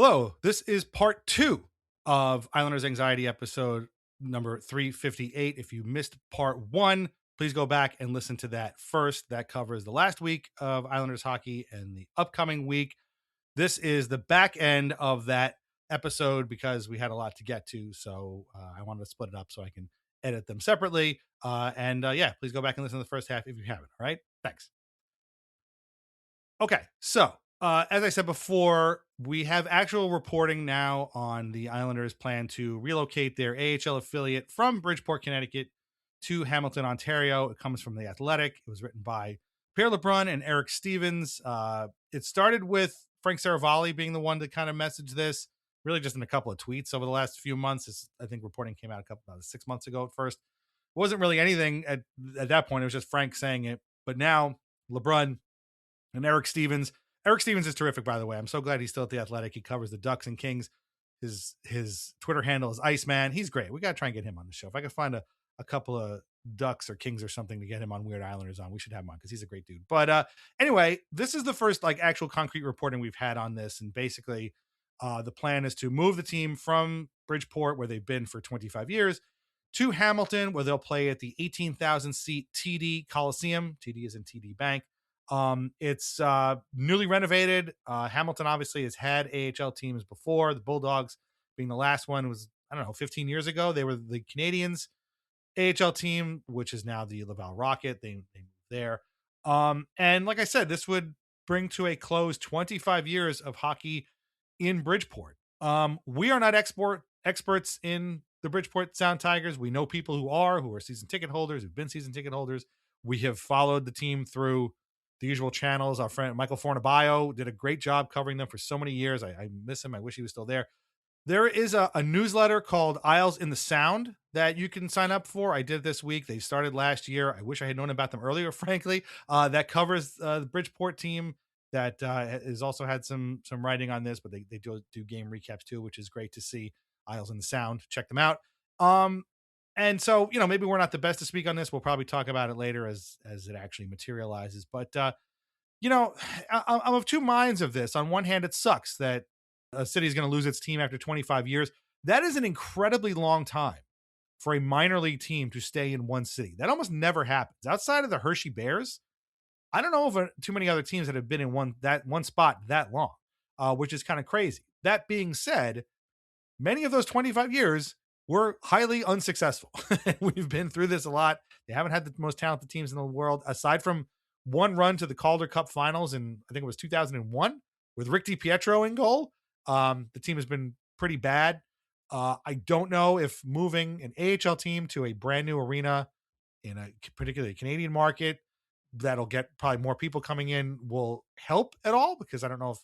Hello, this is part 2 of Islanders Anxiety episode number 358. If you missed part 1, please go back and listen to that first. That covers the last week of Islanders hockey and the upcoming week. This is the back end of that episode because we had a lot to get to. So I wanted to split it up so I can edit them separately. Yeah, please go back and listen to the first half if you haven't. All right. Thanks. Okay. So as I said before, we have actual reporting now on the Islanders' plan to relocate their AHL affiliate from Bridgeport, Connecticut to Hamilton, Ontario. It comes from The Athletic. It was written by Pierre LeBrun and Eric Stevens. It started with Frank Saravalli being the one to kind of message this, really just in a couple of tweets over the last few months. I think reporting came out about 6 months ago at first. It wasn't really anything at that point. It was just Frank saying it. But now LeBrun and Eric Stevens. Eric Stevens is terrific, by the way. I'm so glad he's still at The Athletic. He covers the Ducks and Kings. His Twitter handle is Iceman. He's great. We got to try and get him on the show. If I could find a couple of Ducks or Kings or something to get him on Weird Islanders on, we should have him on because he's a great dude. But anyway, this is the first actual concrete reporting we've had on this. And basically, the plan is to move the team from Bridgeport, where they've been for 25 years, to Hamilton, where they'll play at the 18,000 seat TD Coliseum. TD is in TD Bank. It's newly renovated. Hamilton obviously has had AHL teams before. The Bulldogs being the last one was, 15 years ago. They were the Canadians AHL team, which is now the Laval Rocket. They moved there. And like I said, this would bring to a close 25 years of hockey in Bridgeport. We are not experts in the Bridgeport Sound Tigers. We know people who are season ticket holders, who've been season ticket holders. We have followed the team through the usual channels. Our friend Michael Fornabayo did a great job covering them for so many years. I miss him. I wish he was still there. There is a newsletter called Isles in the Sound that you can sign up for. I did this week. They started last year. I wish I had known about them earlier, frankly. That covers the Bridgeport team that has also had some writing on this, but they do game recaps too, which is great to see. Isles in the Sound. Check them out. And so, maybe we're not the best to speak on this. We'll probably talk about it later as it actually materializes. But, I'm of two minds of this. On one hand, it sucks that a city is going to lose its team after 25 years. That is an incredibly long time for a minor league team to stay in one city. That almost never happens. Outside of the Hershey Bears, I don't know of too many other teams that have been in one spot that long, which is kind of crazy. That being said, many of those 25 years were highly unsuccessful. We've been through this a lot. They haven't had the most talented teams in the world, aside from one run to the Calder Cup finals in, I think it was 2001, with Rick DiPietro in goal. The team has been pretty bad. I don't know if moving an AHL team to a brand new arena in a particularly Canadian market that'll get probably more people coming in will help at all, because I don't know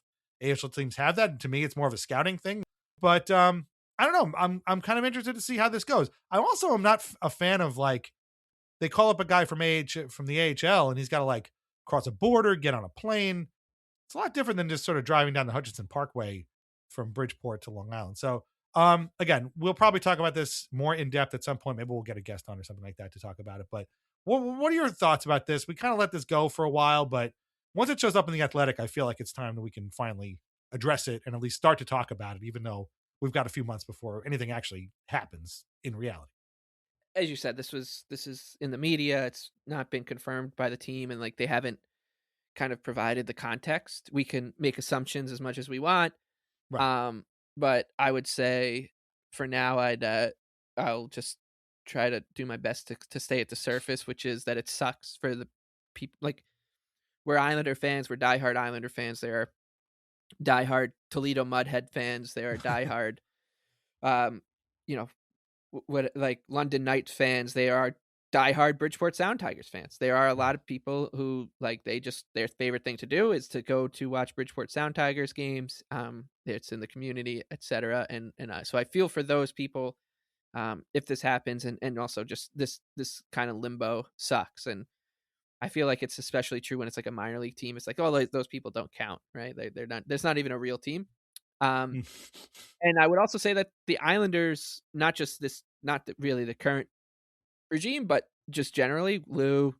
if AHL teams have that. And to me, it's more of a scouting thing. But I don't know. I'm kind of interested to see how this goes. I also am not a fan of they call up a guy from the AHL and he's got to cross a border, get on a plane. It's a lot different than just sort of driving down the Hutchinson Parkway from Bridgeport to Long Island. So again, we'll probably talk about this more in depth at some point. Maybe we'll get a guest on or something like that to talk about it. But what are your thoughts about this? We kind of let this go for a while, but once it shows up in The Athletic, I feel like it's time that we can finally address it and at least start to talk about it, even though we've got a few months before anything actually happens in reality. As you said, this is in the media. It's not been confirmed by the team, and they haven't kind of provided the context. We can make assumptions as much as we want. Right. But I would say for now, I'll just try to do my best to stay at the surface, which is that it sucks for the people. We're Islander fans. We're diehard Islander fans. There are diehard Toledo Mudhead fans. There are diehard, London Knights fans. They are diehard Bridgeport Sound Tigers fans. There are a lot of people who their favorite thing to do is to go to watch Bridgeport Sound Tigers games. It's in the community, etc. And so I feel for those people if this happens, and also just this kind of limbo sucks. And I feel like it's especially true when it's a minor league team. It's those people don't count, right? They're not. There's not even a real team. And I would also say that the Islanders, not really the current regime, but just generally, Lou,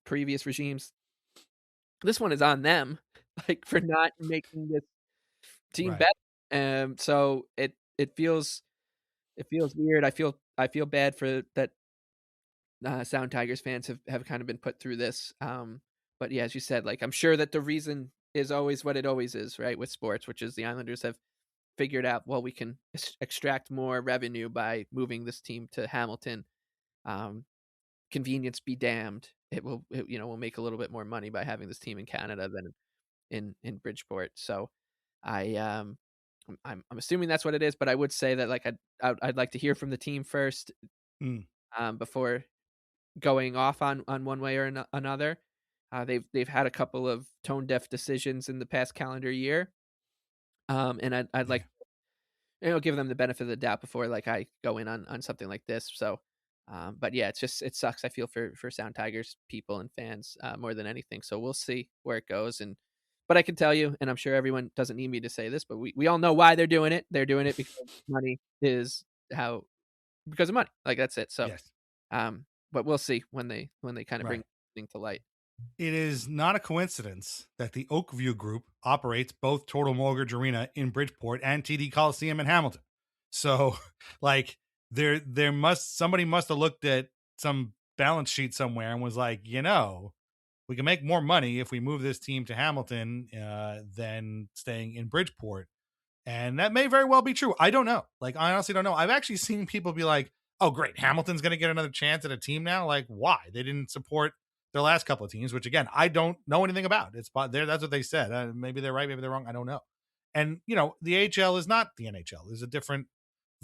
previous regimes, this one is on them, for not making this team better. So it feels weird. I feel bad for that. Sound Tigers fans have kind of been put through this. But yeah, as you said, like I'm sure that the reason is always what it always is, right? With sports, which is the Islanders have figured out, well, we can extract more revenue by moving this team to Hamilton. Um, Convenience be damned. We'll make a little bit more money by having this team in Canada than in Bridgeport. So I'm assuming that's what it is, but I would say that like I'd like to hear from the team first, Mm, before going off on one way or another. They've had a couple of tone deaf decisions in the past calendar year, and I'd yeah. like, give them the benefit of the doubt before like I go in on something like this. So, but yeah, it sucks. I feel for Sound Tigers people and fans, more than anything. So we'll see where it goes. But I can tell you, and I'm sure everyone doesn't need me to say this, but we all know why they're doing it. They're doing it because money is how because of money. Like that's it. So, Yes. but we'll see when they kind of bring Right. thing to light. It is not a coincidence that the Oakview Group operates both Total Mortgage Arena in Bridgeport and TD Coliseum in Hamilton. So, like, somebody must have looked at some balance sheet somewhere and was like, we can make more money if we move this team to Hamilton than staying in Bridgeport. And that may very well be true. I don't know. Like, I honestly don't know. I've actually seen people be like, oh, great, Hamilton's going to get another chance at a team now. Like, why? They didn't support their last couple of teams, which, again, I don't know anything about. It's there. That's what they said. Maybe they're right. Maybe they're wrong. I don't know. And, the AHL is not the NHL. There's a different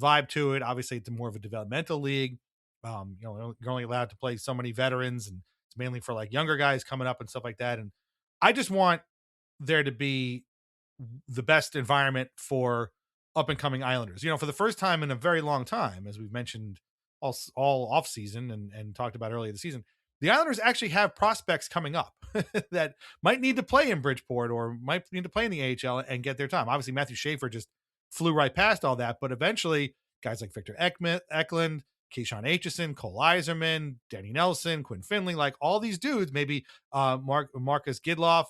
vibe to it. Obviously, it's more of a developmental league. You're only allowed to play so many veterans, and it's mainly for like younger guys coming up and stuff like that. And I just want there to be the best environment for up and coming Islanders. For the first time in a very long time, as we've mentioned all off season and talked about earlier this season, the Islanders actually have prospects coming up that might need to play in Bridgeport or might need to play in the AHL and get their time. Obviously, Matthew Schaefer just flew right past all that, but eventually guys like Victor Eklund, Keyshawn Aitchison, Cole Iserman, Danny Nelson, Quinn Finley, like all these dudes, maybe Marcus Gidloff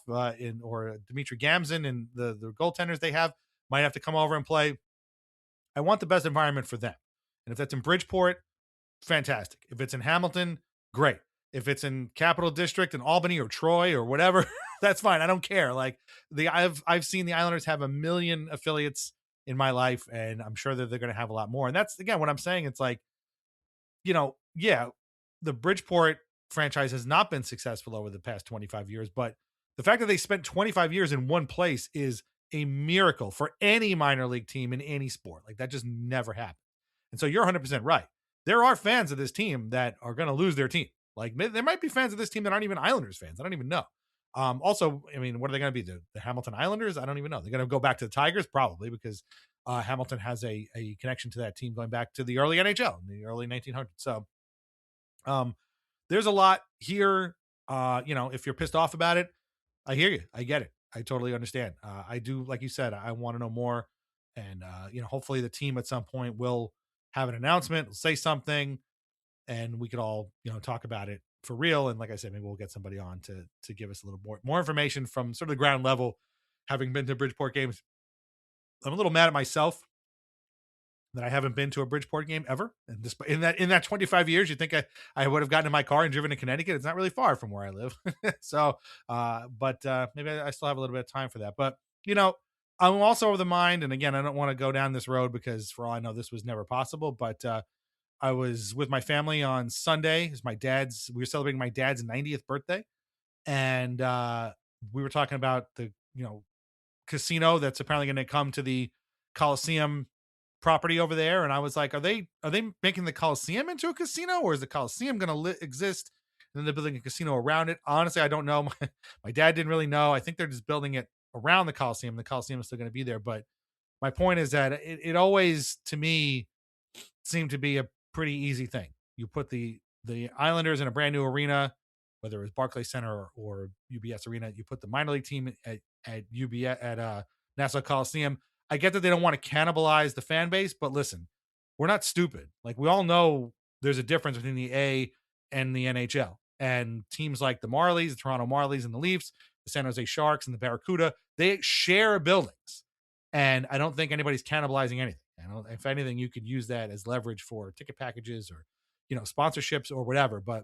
or Dmitry Gamzin and the goaltenders they have might have to come over and play. I want the best environment for them. And if that's in Bridgeport, fantastic. If it's in Hamilton, great. If it's in Capital District in Albany or Troy or whatever, that's fine. I don't care. Like I've seen the Islanders have a million affiliates in my life, and I'm sure that they're going to have a lot more. And that's again what I'm saying. It's like, yeah, the Bridgeport franchise has not been successful over the past 25 years, but the fact that they spent 25 years in one place is a miracle for any minor league team in any sport. Like that just never happened. And so you're 100% right. There are fans of this team that are going to lose their team. Like there might be fans of this team that aren't even Islanders fans. I don't even know. Also, I mean, what are they going to be? The Hamilton Islanders? I don't even know. They're going to go back to the Tigers probably because Hamilton has a connection to that team going back to the early NHL in the early 1900s. So there's a lot here. If you're pissed off about it, I hear you. I get it. I totally understand. I do, like you said, I want to know more. And, hopefully the team at some point will have an announcement, say something, and we could all, talk about it for real. And like I said, maybe we'll get somebody on to give us a little more information from sort of the ground level, having been to Bridgeport games. I'm a little mad at myself that I haven't been to a Bridgeport game ever. And this, in that 25 years, you think I would have gotten in my car and driven to Connecticut. It's not really far from where I live. So, but maybe I still have a little bit of time for that. But, I'm also of the mind, and again, I don't want to go down this road because for all I know, this was never possible. But I was with my family on Sunday. We were celebrating my dad's 90th birthday. And we were talking about the, casino that's apparently going to come to the Coliseum property over there. And I was like, are they making the Coliseum into a casino, or is the Coliseum going to exist and then they're building a casino around it? Honestly, I don't know. My dad didn't really know. I think they're just building it around the Coliseum. The Coliseum is still going to be there. But my point is that it always, to me, seemed to be a pretty easy thing. You put the Islanders in a brand new arena, whether it was Barclays Center or UBS Arena. You put the minor league team at UBS at Nassau Coliseum. I get that they don't want to cannibalize the fan base, but listen, we're not stupid. Like we all know there's a difference between the A and the NHL. And teams like the Marlies, the Toronto Marlies and the Leafs, the San Jose Sharks and the Barracuda, they share buildings. And I don't think anybody's cannibalizing anything. If anything, you could use that as leverage for ticket packages or, sponsorships or whatever. But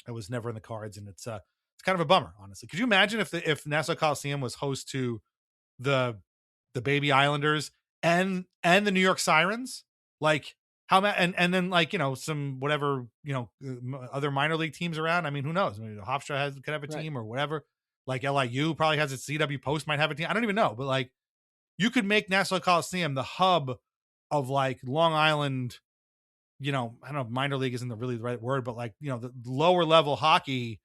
it was never in the cards, and it's kind of a bummer, honestly. Could you imagine if Nassau Coliseum was host to the Baby Islanders and the New York Sirens? Like and then like some whatever other minor league teams around. I mean, who knows? I mean, Hofstra could have a team or whatever. Like LIU probably has its CW Post might have a team. I don't even know, but like you could make Nassau Coliseum the hub of like Long Island. I don't know if minor league isn't really the right word, but like the lower level hockey,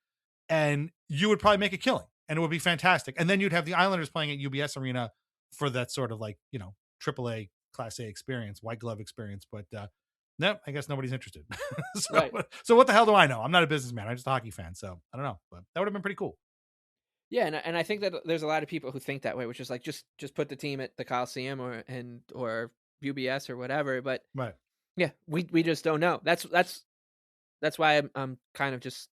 and you would probably make a killing, and it would be fantastic. And then you'd have the Islanders playing at UBS Arena for that sort of like AAA Class A experience, white glove experience. But no, I guess nobody's interested. So what the hell do I know? I'm not a businessman. I'm just a hockey fan. So I don't know, but that would have been pretty cool. Yeah, and I think that there's a lot of people who think that way, which is like just put the team at the Coliseum or UBS or whatever. But right, yeah, we just don't know. That's why I'm kind of just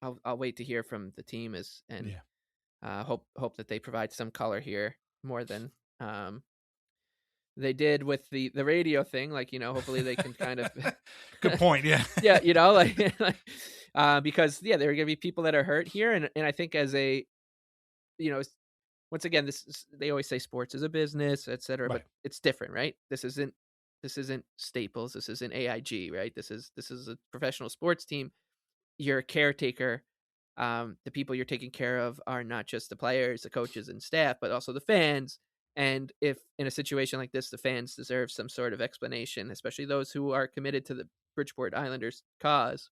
I'll wait to hear from the team and hope that they provide some color here more than they did with the radio thing. Like hopefully they can kind of good point. Yeah, yeah, because there are gonna be people that are hurt here, and I think as a once again, they always say sports is a business, etc. right. But it's different, right? This isn't Staples. This isn't AIG, right? This is a professional sports team. You're a caretaker. The people you're taking care of are not just the players, the coaches, and staff, but also the fans. And if in a situation like this, the fans deserve some sort of explanation, especially those who are committed to the Bridgeport Islanders cause.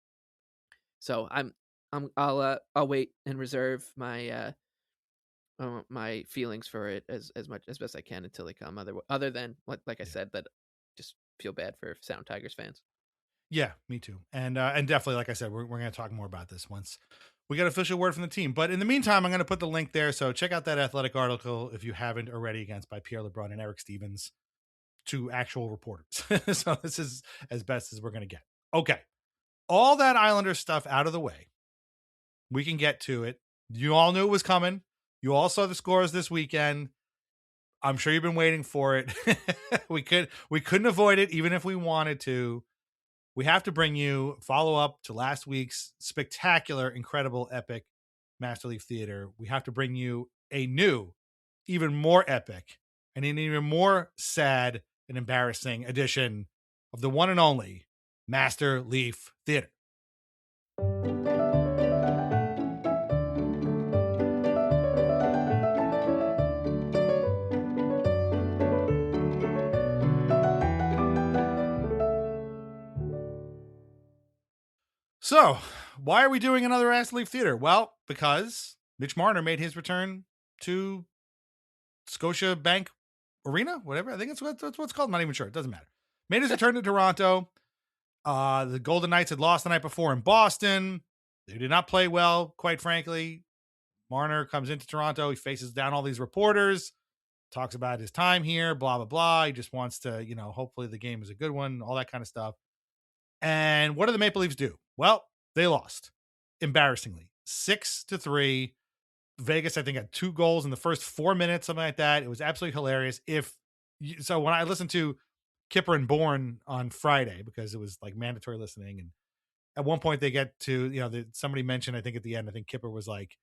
So I'll wait and reserve my my feelings for it as best I can until they come. Other than like I said, that just feel bad for Sound Tigers fans. Yeah, me too. And definitely, like I said, we're going to talk more about this once we get official word from the team. But in the meantime, I'm going to put the link there. So check out that Athletic article if you haven't already, against by Pierre LeBrun and Eric Stevens, two actual reporters. So this is as best as we're going to get. Okay. All that Islander stuff out of the way. We can get to it. You all knew it was coming. You all saw the scores this weekend. I'm sure you've been waiting for it. We couldn't avoid it, even if we wanted to. We have to bring you follow up to last week's spectacular, incredible, epic Master Leaf Theater. We have to bring you a new, even more epic, and an even more sad and embarrassing edition of the one and only Master Leaf Theater. So, why are we doing another Master Leaf Theater? Well, because Mitch Marner made his return to Scotia Bank Arena, whatever. I think that's what it's called. I'm not even sure. It doesn't matter. Made his return to Toronto. The Golden Knights had lost the night before in Boston. They did not play well, quite frankly. Marner comes into Toronto. He faces down all these reporters, talks about his time here, blah, blah, blah. He just wants to, hopefully the game is a good one, all that kind of stuff. And what do the Maple Leafs do? Well, they lost embarrassingly, 6-3. Vegas, I think, had 2 goals in the first 4 minutes, something like that. It was absolutely hilarious. So when I listened to Kipper and Bourne on Friday, because it was like mandatory listening, and at one point they get to, somebody mentioned, I think at the end, I think Kipper was like,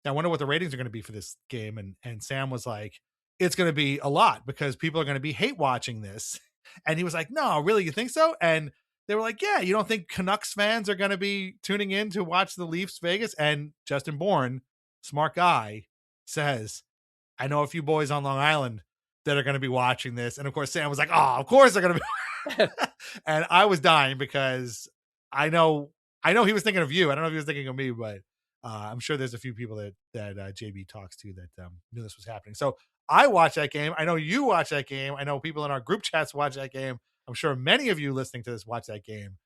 I wonder what the ratings are going to be for this game. And Sam was like, it's going to be a lot because people are going to be hate watching this. And he was like, no, really? You think so? And they were like, yeah, you don't think Canucks fans are going to be tuning in to watch the Leafs Vegas? And Justin Bourne, smart guy, says, I know a few boys on Long Island that are going to be watching this. And of course, Sam was like, oh, of course they're going to be. And I was dying because I know he was thinking of you. I don't know if he was thinking of me, but I'm sure there's a few people that JB talks to that knew this was happening. So I watched that game. I know you watched that game. I know people in our group chats watch that game. I'm sure many of you listening to this watch that game.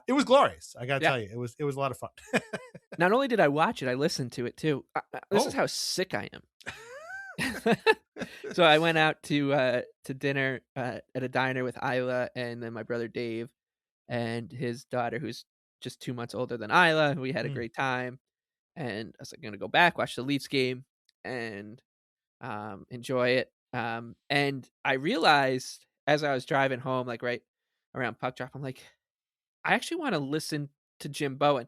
It was glorious. I got to tell you, it was a lot of fun. Not only did I watch it, I listened to it too. This is how sick I am. So I went out to dinner at a diner with Isla and then my brother Dave and his daughter, who's just 2 months older than Isla. We had a great time, and I was like, going to go back, watch the Leafs game, and enjoy it. And I realized as I was driving home, like right around puck drop, I'm like, I actually want to listen to Jim Bowen.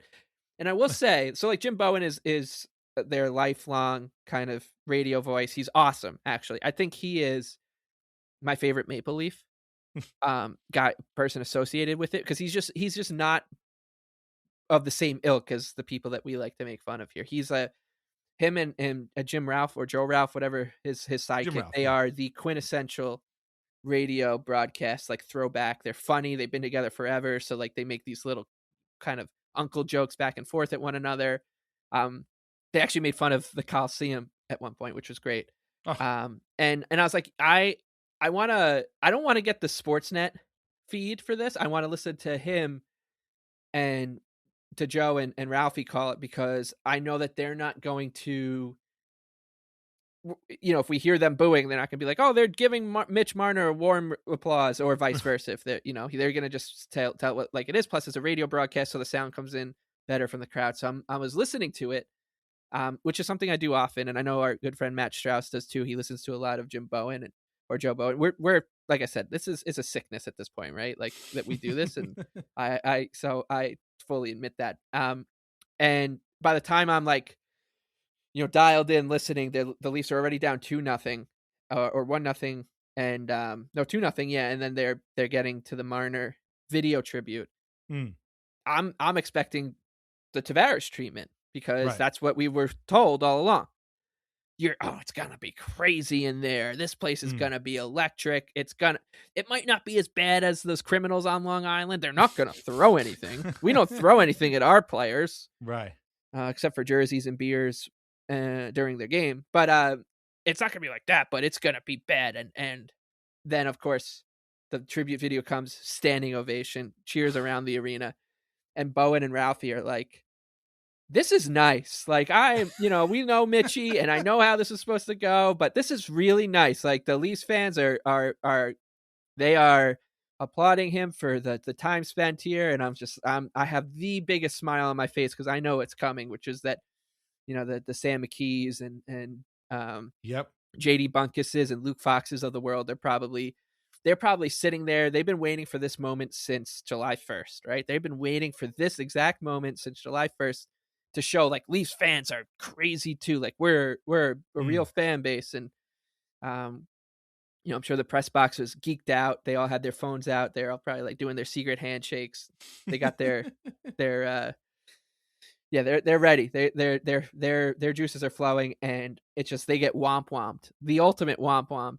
And I will say, so like Jim Bowen is their lifelong kind of radio voice. He's awesome, actually. I think he is my favorite Maple Leaf guy person associated with it because he's just not of the same ilk as the people that we like to make fun of here. He's a him and Jim Ralph or Joe Ralph, whatever his Jim sidekick. Ralph, They yeah. are the quintessential radio broadcast, like throwback. They're funny. They've been together forever, so like they make these little kind of uncle jokes back and forth at one another. Um, they actually made fun of the Coliseum at one point, which was great. Oh, And I was like, I don't want to get the Sportsnet feed for this. I want to listen to him and to Joe and Ralphie call it because I know that they're not going to if we hear them booing, they're not gonna be like, "Oh, they're giving Mitch Marner a warm applause," or vice versa. If they're gonna just tell what like it is. Plus, it's a radio broadcast, so the sound comes in better from the crowd. So I was listening to it, which is something I do often, and I know our good friend Matt Strauss does too. He listens to a lot of Jim Bowen or Joe Bowen. We're like I said, this is a sickness at this point, right? Like that we do this, and I fully admit that. And by the time I'm like dialed in listening, the Leafs are already down 2-0, or 1-0, and, no, 2-0, yeah, and then they're getting to the Marner video tribute. mm, I'm expecting the Tavares treatment because right. that's what we were told all along. It's gonna be crazy in there. This place is Mm. gonna be electric. It might not be as bad as those criminals on Long Island. They're not gonna throw anything. We don't throw anything at our players, Right. except for jerseys and beers during the game. But it's not gonna be like that. But it's gonna be bad. And then of course the tribute video comes, standing ovation, cheers around the arena, and Bowen and Ralphie are like, "This is nice. Like we know Mitchie, and I know how this is supposed to go, but this is really nice. Like the Leafs fans are they are." Applauding him for the time spent here, and I have the biggest smile on my face because I know it's coming, which is that the Sam McKees and Yep. JD Bunkuses and Luke Foxes of the world. They're probably sitting there. They've been waiting for this moment since July 1st, right? They've been waiting for this exact moment since July 1st to show like Leafs fans are crazy too. Like we're a real Mm. fan base. And I'm sure the press box was geeked out. They all had their phones out. They're all probably like doing their secret handshakes. They got their yeah, they're ready. Their juices are flowing, and it's just they get womp womped, the ultimate womp womp.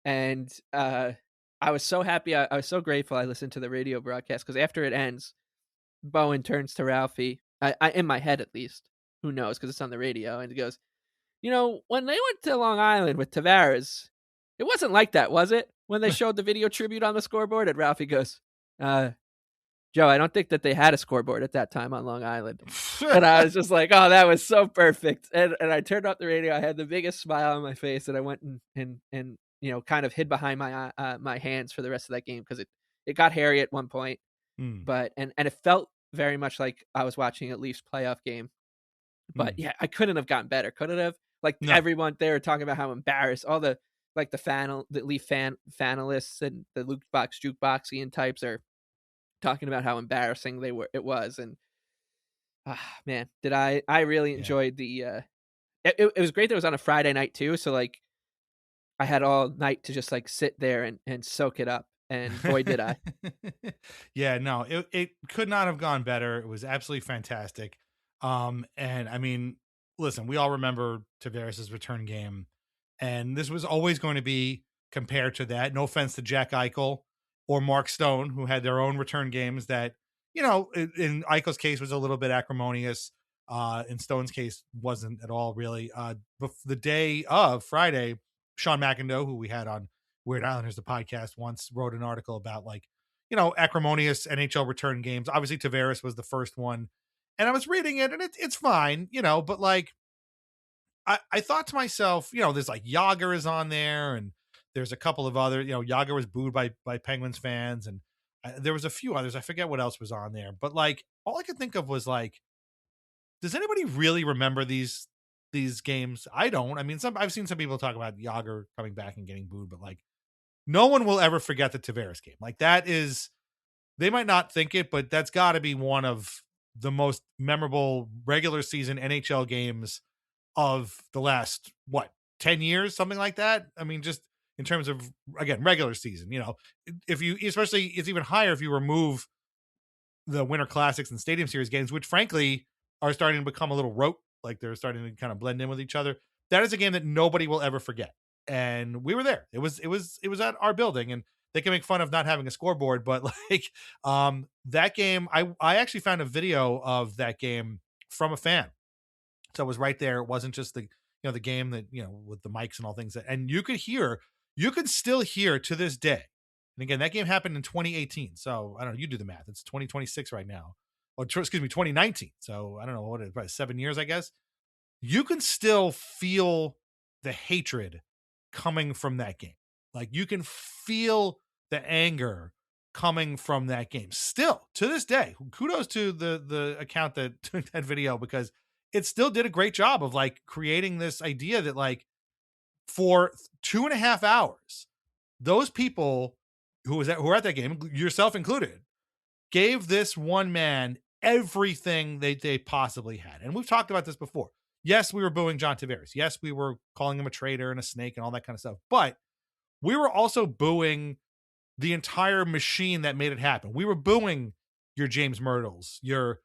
And I was so happy. I was so grateful. I listened to the radio broadcast because after it ends, Bowen turns to Ralphie. I in my head at least. Who knows? Because it's on the radio, and he goes, when they went to Long Island with Tavares, it wasn't like that, was it? When they showed the video tribute on the scoreboard, and Ralphie goes, Joe, I don't think that they had a scoreboard at that time on Long Island. And I was just like, oh, that was so perfect. And I turned up the radio. I had the biggest smile on my face, and I went and kind of hid behind my hands for the rest of that game because it got hairy at one point. Mm. But and it felt very much like I was watching a Leafs playoff game. But Mm. yeah, I couldn't have gotten better. Could it have? Like No. everyone they were talking about how embarrassed all the Leaf fanalists and the Luke Box jukeboxian types are talking about how embarrassing it was. And man, did I really Yeah. enjoyed it was great that it was on a Friday night too, so like I had all night to just like sit there and soak it up, and boy did I. Yeah, no, it could not have gone better. It was absolutely fantastic. And I mean, listen, we all remember Tavares' return game, and this was always going to be compared to that. No offense to Jack Eichel or Mark Stone, who had their own return games that, in Eichel's case was a little bit acrimonious. In Stone's case, wasn't at all really. The day of Friday, Sean McIndoe, who we had on Weird Islanders, the podcast, once wrote an article about like, acrimonious NHL return games. Obviously, Tavares was the first one, and I was reading it, and it's fine, but like, I thought to myself, there's like Yager is on there, and there's a couple of other, Yager was booed by Penguins fans, and there was a few others. I forget what else was on there, but like all I could think of was like, does anybody really remember these these games. I don't. I mean, I've seen some people talk about Yager coming back and getting booed, but like no one will ever forget the Tavares game. Like that is, they might not think it, but that's got to be one of the most memorable regular season NHL games of the last, what, 10 years, something like that. I mean, just in terms of, again, regular season, if you, especially it's even higher if you remove the Winter Classics and Stadium Series games, which frankly are starting to become a little rote, like they're starting to kind of blend in with each other. That is a game that nobody will ever forget. And we were there. It was at our building, and they can make fun of not having a scoreboard, but like that game, I actually found a video of that game from a fan. So it was right there. It wasn't just the game that, with the mics and all things and you could still hear to this day. And again, that game happened in 2018. So I don't know, you do the math. It's 2026 right now. Or excuse me, 2019. So I don't know what it is, probably 7 years, I guess. You can still feel the hatred coming from that game. Like you can feel the anger coming from that game still to this day. Kudos to the account that took that video, because it still did a great job of like creating this idea that like for 2.5 hours, those people who were at that game, yourself included, gave this one man everything they possibly had. And we've talked about this before. Yes, we were booing John Tavares. Yes, we were calling him a traitor and a snake and all that kind of stuff. But we were also booing the entire machine that made it happen. We were booing your James Myrtles, your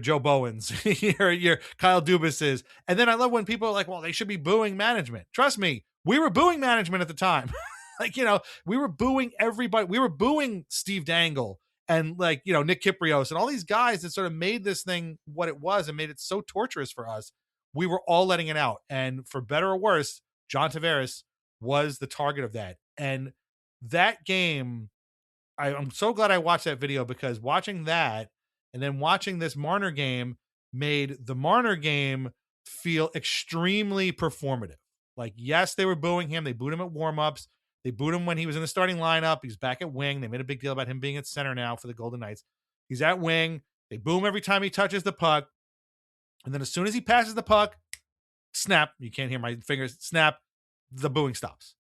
Joe Bowens, your Kyle Dubases. And then I love when people are like, well, they should be booing management. Trust me, we were booing management at the time. Like, we were booing everybody. We were booing Steve Dangle and like, Nick Kiprios and all these guys that sort of made this thing what it was and made it so torturous for us. We were all letting it out. And for better or worse, John Tavares was the target of that. And that game, I'm so glad I watched that video, because watching that and then watching this Marner game made the Marner game feel extremely performative. Like, yes, they were booing him. They booed him at warmups. They booed him when he was in the starting lineup. He's back at wing. They made a big deal about him being at center now for the Golden Knights. He's at wing. They boo him every time he touches the puck. And then as soon as he passes the puck, snap. You can't hear my fingers. Snap. The booing stops.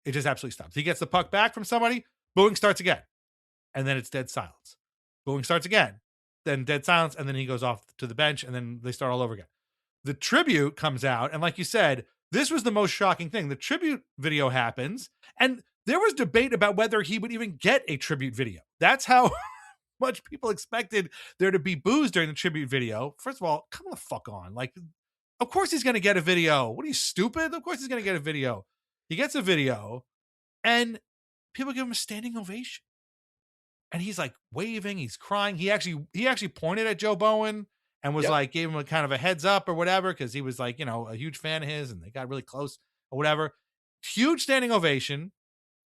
It just absolutely stops. He gets the puck back from somebody. Booing starts again. And then it's dead silence. Booing starts again. Then dead silence. And then he goes off to the bench. And then they start all over again. The tribute comes out. And like you said, this was the most shocking thing. The tribute video happens. And there was debate about whether he would even get a tribute video. That's how much people expected there to be boos during the tribute video. First of all, come the fuck on. Like, of course he's going to get a video. What are you, stupid? Of course he's going to get a video. He gets a video and people give him a standing ovation. And he's like waving, he's crying. He actually pointed at Joe Bowen and was like, gave him a kind of a heads up or whatever, because he was like, a huge fan of his and they got really close or whatever. Huge standing ovation.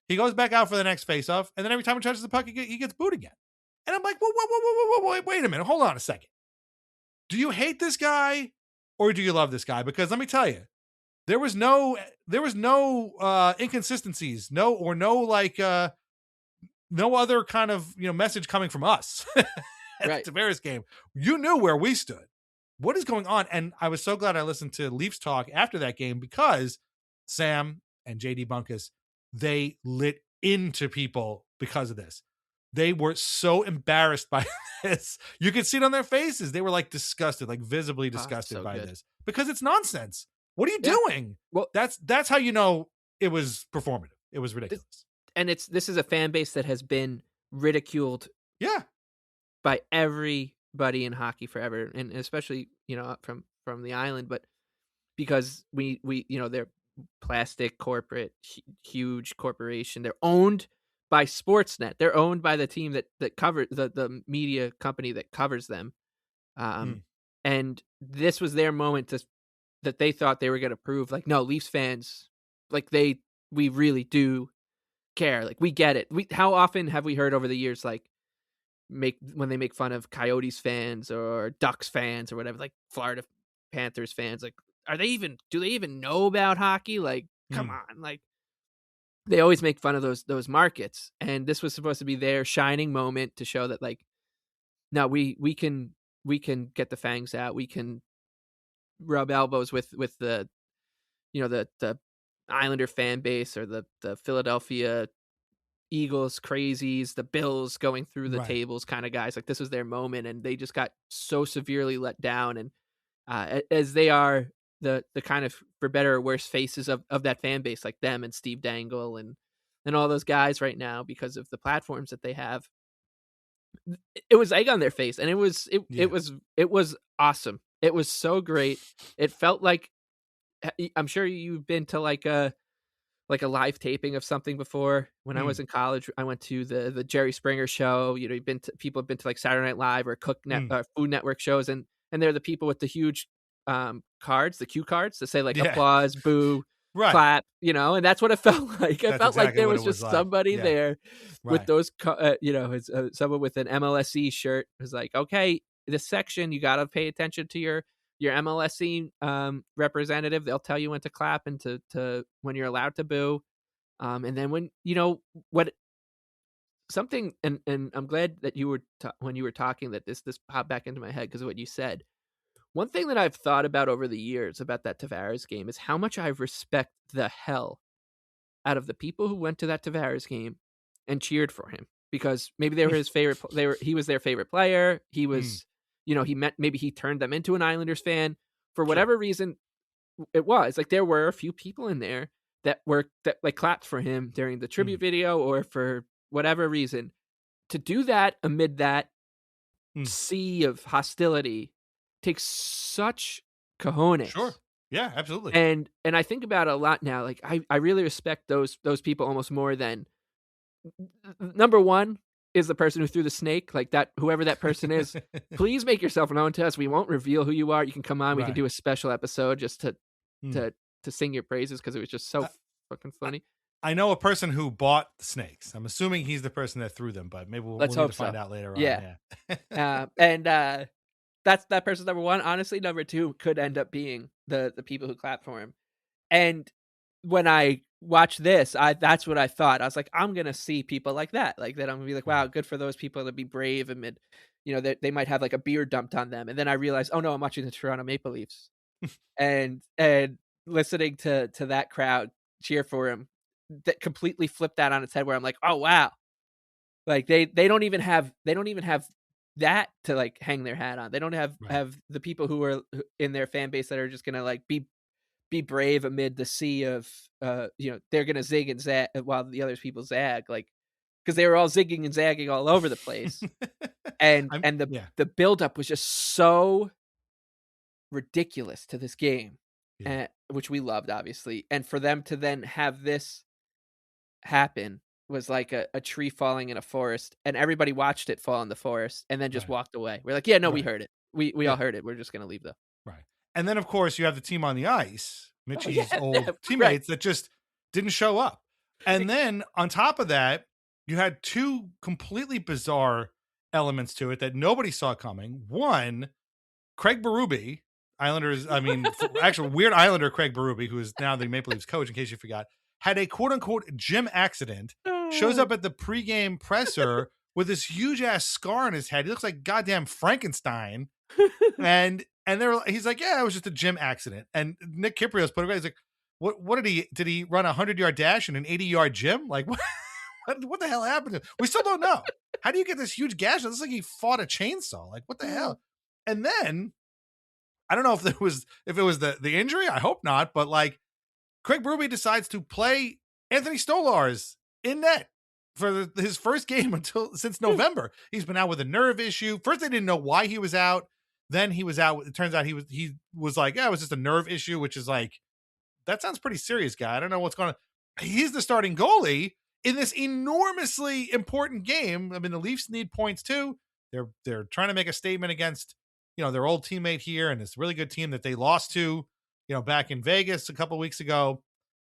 He goes back out for the next faceoff, and then every time he touches the puck, he gets booed again. And I'm like, whoa, wait a minute. Hold on a second. Do you hate this guy or do you love this guy? Because let me tell you, there was no inconsistencies, no other kind of message coming from us at Right. the Tavares game. You knew where we stood. What is going on? And I was so glad I listened to Leafs talk after that game, because Sam and JD Bunkus, they lit into people because of this. They were so embarrassed by this. You could see it on their faces. They were like disgusted, like visibly disgusted by this, because it's nonsense. What are you doing? Well, that's how you know it was performative. It was ridiculous. And this is a fan base that has been ridiculed by everybody in hockey forever, and especially from the island, but because we they're plastic corporate, huge corporation. They're owned by Sportsnet. They're owned by the team that cover the media company that covers them. And this was their moment that they thought they were going to prove, like, no, Leafs fans, like we really do care. Like, we get it. How often have we heard over the years, like, when they make fun of Coyotes fans or Ducks fans or whatever, like Florida Panthers fans, like, do they even know about hockey? Like, come on. Like, they always make fun of those markets. And this was supposed to be their shining moment to show that, like, no, we can get the fangs out. We can rub elbows with the the Islander fan base, or the Philadelphia Eagles crazies, the Bills going through the Right. tables kind of guys. Like, this was their moment, and they just got so severely let down. And as they are the kind of, for better or worse, faces of that fan base, like them and Steve Dangle and all those guys right now, because of the platforms that they have, it was egg on their face, and Yeah. it was awesome. It was so great. It felt like, I'm sure you've been to like a live taping of something before. When I Mm, was in college, I went to the Jerry Springer show. You know, people have been to like Saturday Night Live or mm. Food Network shows, and they're the people with the huge cards, the cue cards that say like Yeah. applause, boo, Right. clap, and that's what it felt like. It That's felt like exactly there what was it was just like. somebody Yeah. there with Right. those, it's, someone with an MLSE shirt was like, okay, this section, you got to pay attention to your MLSE representative. They'll tell you when to clap and to when you're allowed to boo. And then when what something, and I'm glad that you were when you were talking, that this popped back into my head because of what you said. One thing that I've thought about over the years about that Tavares game is how much I respect the hell out of the people who went to that Tavares game and cheered for him, because maybe they were his favorite. He was their favorite player. He Mm, was, maybe he turned them into an Islanders fan for sure. whatever reason. It was like there were a few people in there that like clapped for him during the Mm, tribute video, or for whatever reason. To do that amid that mm. sea of hostility takes such Sure. cojones. Yeah, absolutely. And I think about it a lot now. Like, I really respect those people almost more than number one is the person who threw the snake. Like, that, whoever that person is, please make yourself known to us. We won't reveal who you are. You can come on. We can Right. do a special episode just to Mm. to to sing your praises, because it was just so I, fucking I funny. I know a person who bought the snakes. I'm assuming he's the person that threw them, but maybe we'll Let's need to hope find so. out later on. Yeah. Yeah. And that's that person's number one. Honestly, number two could end up being the people who clap for him. And when I watched this, that's what I thought. I was like, I'm gonna see people like that. Like that, I'm gonna be like, wow, Right. good for those people to be brave amid, they might have like a beer dumped on them. And then I realized, oh no, I'm watching the Toronto Maple Leafs. And listening to that crowd cheer for him, that completely flipped that on its head, where I'm like, oh wow. Like, they don't even have that to like hang their hat on. They don't Right. have the people who are in their fan base that are just gonna like be brave amid the sea of they're gonna zig and zag while the other people zag, like, because they were all zigging and zagging all over the place. And I'm and the yeah. the buildup was just so ridiculous to this game, Yeah. which we loved, obviously. And for them to then have this happen was like a tree falling in a forest, and everybody watched it fall in the forest and then just Right. walked away. We're like, yeah, no, we Right. heard it. We all Yeah. heard it. We're just gonna leave, though. Right. And then of course you have the team on the ice, Oh Mitchie's yeah, old right. teammates that just didn't show up. And then on top of that, you had two completely bizarre elements to it that nobody saw coming. One, Craig Berube, Islanders, I mean, actual weird Islander Craig Berube, who is now the Maple Leafs coach, in case you forgot, had a quote unquote gym accident, shows up at the pregame presser with this huge ass scar on his head. He looks like goddamn Frankenstein. And he's like, yeah, it was just a gym accident. And Nick Kiprios put it away. He's like, what did he run a 100-yard dash in an 80-yard gym? Like, what the hell happened to him? We still don't know. How do you get this huge gash? It looks like he fought a chainsaw. Like, what the hell? And then I don't know if it was the injury. I hope not. But like, Craig Berube decides to play Anthony Stolarz in net for his first game since November. He's been out with a nerve issue. First, they didn't know why he was out. Then he was out. It turns out he was like, yeah, it was just a nerve issue, which is like, that sounds pretty serious, guy. I don't know what's going on. He's the starting goalie in this enormously important game. I mean, the Leafs need points too. They're trying to make a statement against, their old teammate here and this really good team that they lost to, back in Vegas a couple weeks ago.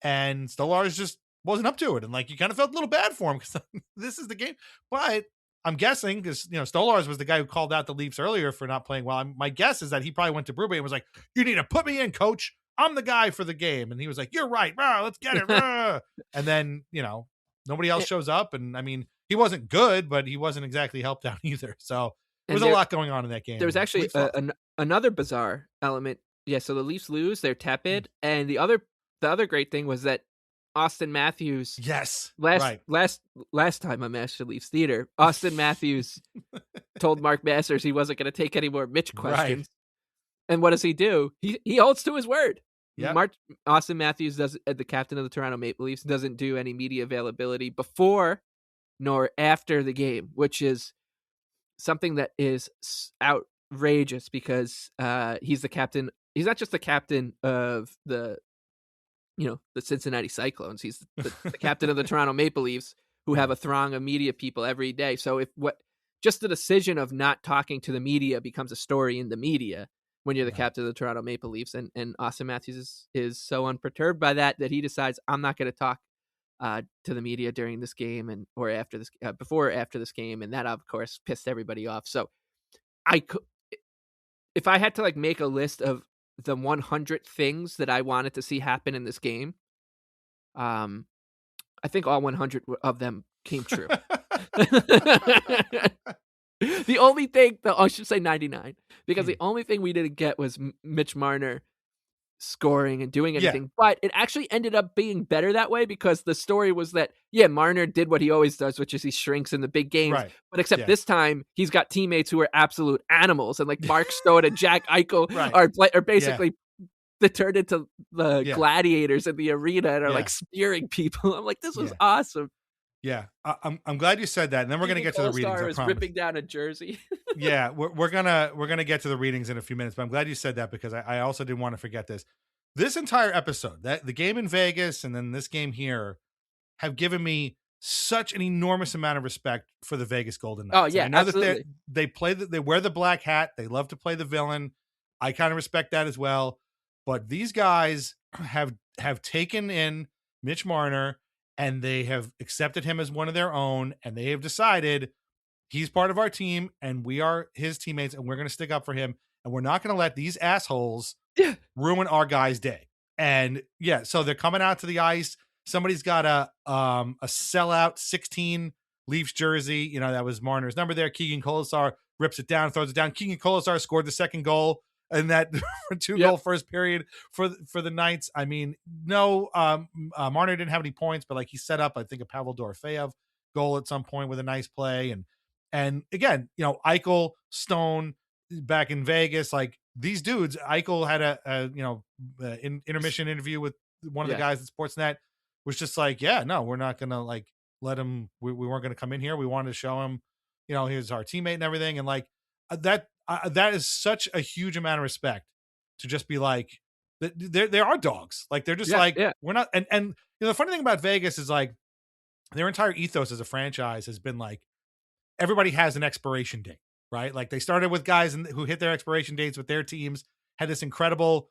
And Stolarz just wasn't up to it. And like, you kind of felt a little bad for him because this is the game. But I'm guessing, because Stolarz was the guy who called out the Leafs earlier for not playing well. My guess is that he probably went to Berube and was like, "You need to put me in, coach. I'm the guy for the game." And he was like, "You're right. Let's get it." And then, nobody else And shows up. And I mean, he wasn't good, but he wasn't exactly helped out either. So there was and a lot going on in that game. there was And actually Leafs lost. another bizarre element Yeah, so the Leafs lose, they're tepid, and the other great thing was that Austin Matthews Yes. last Right. last last time on Master Leafs Theater, Austin Matthews told Mark Masters he wasn't gonna take any more Mitch Right. questions, and what does he do? He holds to his word. Yep. Austin Matthews does the captain of the Toronto Maple Leafs, doesn't do any media availability before nor after the game, which is something that is outrageous because he's the captain. He's not just the captain of the Cincinnati Cyclones. He's the captain of the Toronto Maple Leafs, who have Right. a throng of media people every day. So just the decision of not talking to the media becomes a story in the media when you're the Right. captain of the Toronto Maple Leafs, and Austin Matthews is so unperturbed by that he decides, I'm not going to talk to the media during this game or after this before or after this game, and that of course pissed everybody off. So I could, if I had to like make a list of the 100 things that I wanted to see happen in this game, I think all 100 of them came true. The only thing, I should say 99, because the only thing we didn't get was Mitch Marner scoring and doing Yeah. anything, but it actually ended up being better that way because the story was that, Marner did what he always does, which is he shrinks in the big games, Right. but except Yeah. this time he's got teammates who are absolute animals, and like Mark Stone and Jack Eichel Right. are basically they turned into the Yeah. gladiators in the arena and are Yeah. like spearing people. I'm like, this was Yeah. awesome. Yeah. I'm glad you said that. And then we're going to get to the readings, I is promise. ripping down a jersey. Yeah, we're gonna get to the readings in a few minutes, but I'm glad you said that because I also didn't want to forget this. This entire episode, that the game in Vegas and then this game here, have given me such an enormous amount of respect for the Vegas Golden Knights. Oh, And yeah, I know absolutely. that they wear the black hat. They love to play the villain. I kind of respect that as well. But these guys have taken in Mitch Marner and they have accepted him as one of their own, and they have decided he's part of our team and we are his teammates and we're going to stick up for him and we're not going to let these assholes Yeah. ruin our guy's day. And yeah, so they're coming out to the ice. Somebody's got a sellout 16 Leafs jersey. You know, that was Marner's number there. Keegan Colasar rips it down, throws it down. Keegan Colasar scored the second goal in that 2-goal first period for the Knights. I mean, no, Marner didn't have any points, but like he set up, I think, a Pavel Dorofeyev goal at some point with a nice play. And again, you know, Eichel, Stone back in Vegas, like these dudes, Eichel had a intermission interview with one of the guys at Sportsnet, was just like, yeah, no, we're not going to like let him, we weren't going to come in here. We wanted to show him, you know, he's our teammate and everything. And like that is such a huge amount of respect to just be like, they are dogs. Like they're just we're not. And you know, the funny thing about Vegas is like their entire ethos as a franchise has been like, everybody has an expiration date, right? Like they started with guys who hit their expiration dates with their teams, had this incredible,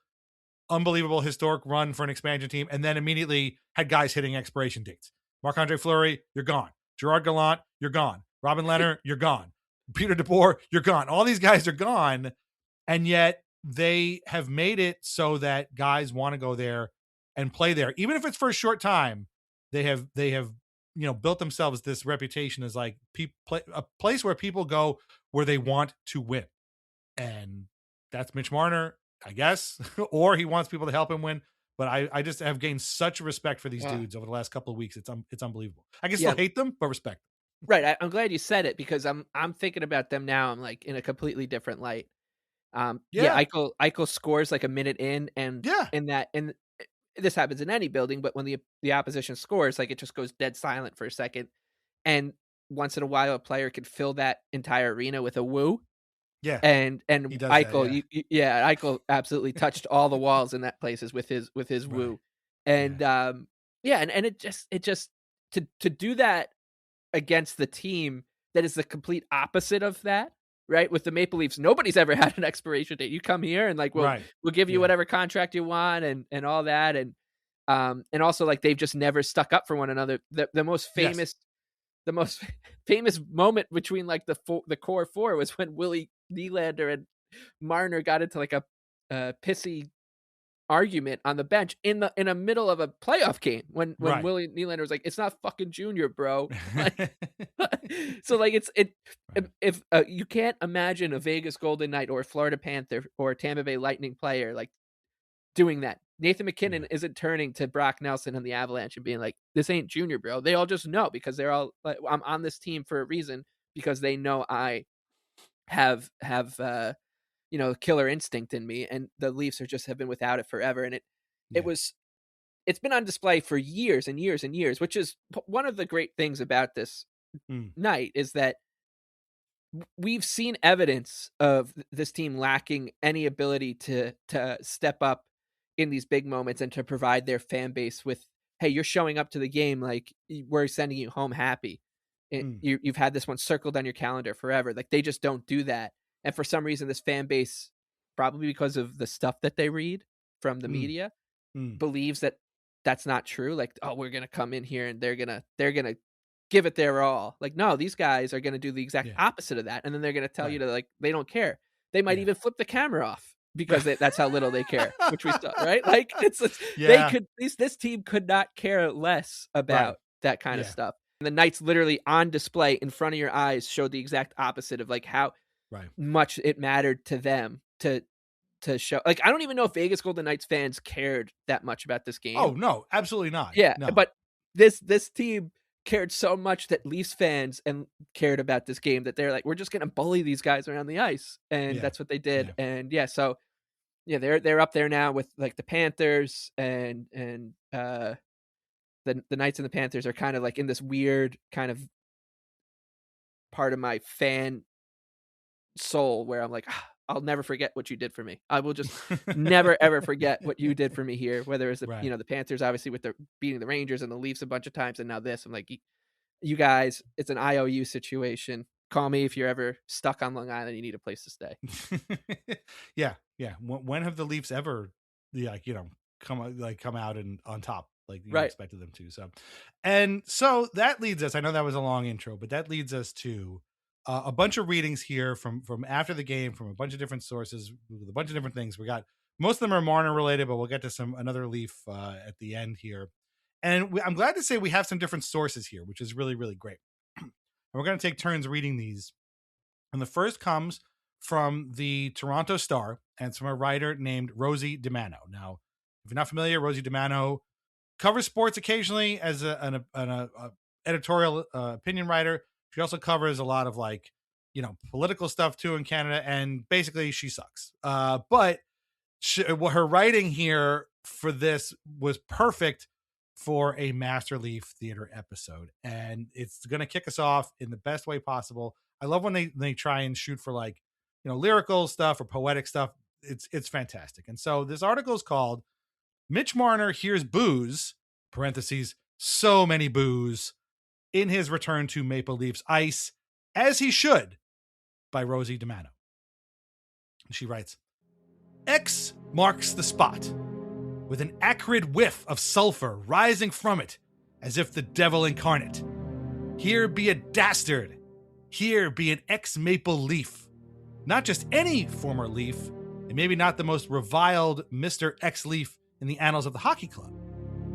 unbelievable, historic run for an expansion team, and then immediately had guys hitting expiration dates. Marc-Andre Fleury, you're gone. Gerard Gallant, you're gone. Robin Lehner, you're gone. Peter DeBoer, you're gone. All these guys are gone, and yet they have made it so that guys want to go there and play there, even if it's for a short time. They have you know, built themselves this reputation as like a place where people go where they want to win. And that's Mitch Marner, I guess, or he wants people to help him win. But I just have gained such respect for these dudes over the last couple of weeks. It's unbelievable. I can still hate them, but respect them. Right. I'm glad you said it because I'm thinking about them now. I'm like in a completely different light. Eichel scores like a minute in, and this happens in any building, but when the opposition scores, like it just goes dead silent for a second, and once in a while a player can fill that entire arena with a woo. Yeah, and Eichel, that, Eichel absolutely touched all the walls in that places with his woo, and and it just to do that against the team that is the complete opposite of that. Right, with the Maple Leafs, nobody's ever had an expiration date. You come here and like we'll give you whatever contract you want and all that, and also like they've just never stuck up for one another. The most famous moment between like the core four was when Willie Nylander and Marner got into like a pissy argument on the bench in the middle of a playoff game when Willie Nylander was like, "It's not fucking junior, bro." Like, so like if you can't imagine a Vegas Golden Knight or a Florida Panther or a Tampa Bay Lightning player like doing that. Nathan McKinnon isn't turning to Brock Nelson and the Avalanche and being like, "This ain't Junior, bro." They all just know because they're all like, "I'm on this team for a reason," because they know I have killer instinct in me, and the Leafs have been without it forever. And it's been on display for years and years and years, which is one of the great things about this night, is that we've seen evidence of this team lacking any ability to step up in these big moments and to provide their fan base with, hey, you're showing up to the game, like, we're sending you home happy. You've had this one circled on your calendar forever. Like, they just don't do that. And for some reason, this fan base, probably because of the stuff that they read from the media, believes that that's not true. Like, oh, we're gonna come in here and they're gonna give it their all. Like, no, these guys are gonna do the exact opposite of that, and then they're gonna tell you to, like, they don't care. They might even flip the camera off because that's how little they care, which we saw, right? Like, this team could not care less about that kind of stuff. And the Knights, literally on display in front of your eyes, showed the exact opposite of, like, how much it mattered to them to show. Like, I don't even know if Vegas Golden Knights fans cared that much about this game. Oh no, absolutely not. Yeah, no. But this team cared so much that Leafs fans cared about this game that they're like, we're just gonna bully these guys around the ice, and that's what they did. And so they're up there now with, like, the Panthers, and the Knights and the Panthers are kind of like in this weird kind of part of my fan soul where I'm like, I'll never forget what you did for me. I will just never ever forget what you did for me here. Whether it's the Panthers, obviously, with the beating the Rangers, and the Leafs a bunch of times, and now this. I'm like, you guys, it's an IOU situation. Call me if you're ever stuck on Long Island. You need a place to stay. yeah. When have the Leafs ever, come out and on top like you expected them to? So that leads us. I know that was a long intro, but that leads us to a bunch of readings here from after the game from a bunch of different sources with a bunch of different things. We got, most of them are Marner related, but we'll get to another Leaf at the end here. And I'm glad to say we have some different sources here, which is really, really great. And we're going to take turns reading these. And the first comes from the Toronto Star, and it's from a writer named Rosie DiMano. Now, if you're not familiar, Rosie DiMano covers sports occasionally as an editorial opinion writer. She also covers a lot of, like, political stuff too in Canada, and basically she sucks. But her writing here for this was perfect for a Master Leaf Theater episode, and it's going to kick us off in the best way possible. I love when they try and shoot for, like, lyrical stuff or poetic stuff. It's fantastic. And so this article is called "Mitch Marner Hears Booze," parentheses, so many boos, in his return to Maple Leafs ice, as he should, by Rosie DiMano. She writes, "X marks the spot, with an acrid whiff of sulfur rising from it, as if the devil incarnate. Here be a dastard. Here be an ex-Maple Leaf. Not just any former Leaf, and maybe not the most reviled Mr. X-Leaf in the annals of the hockey club.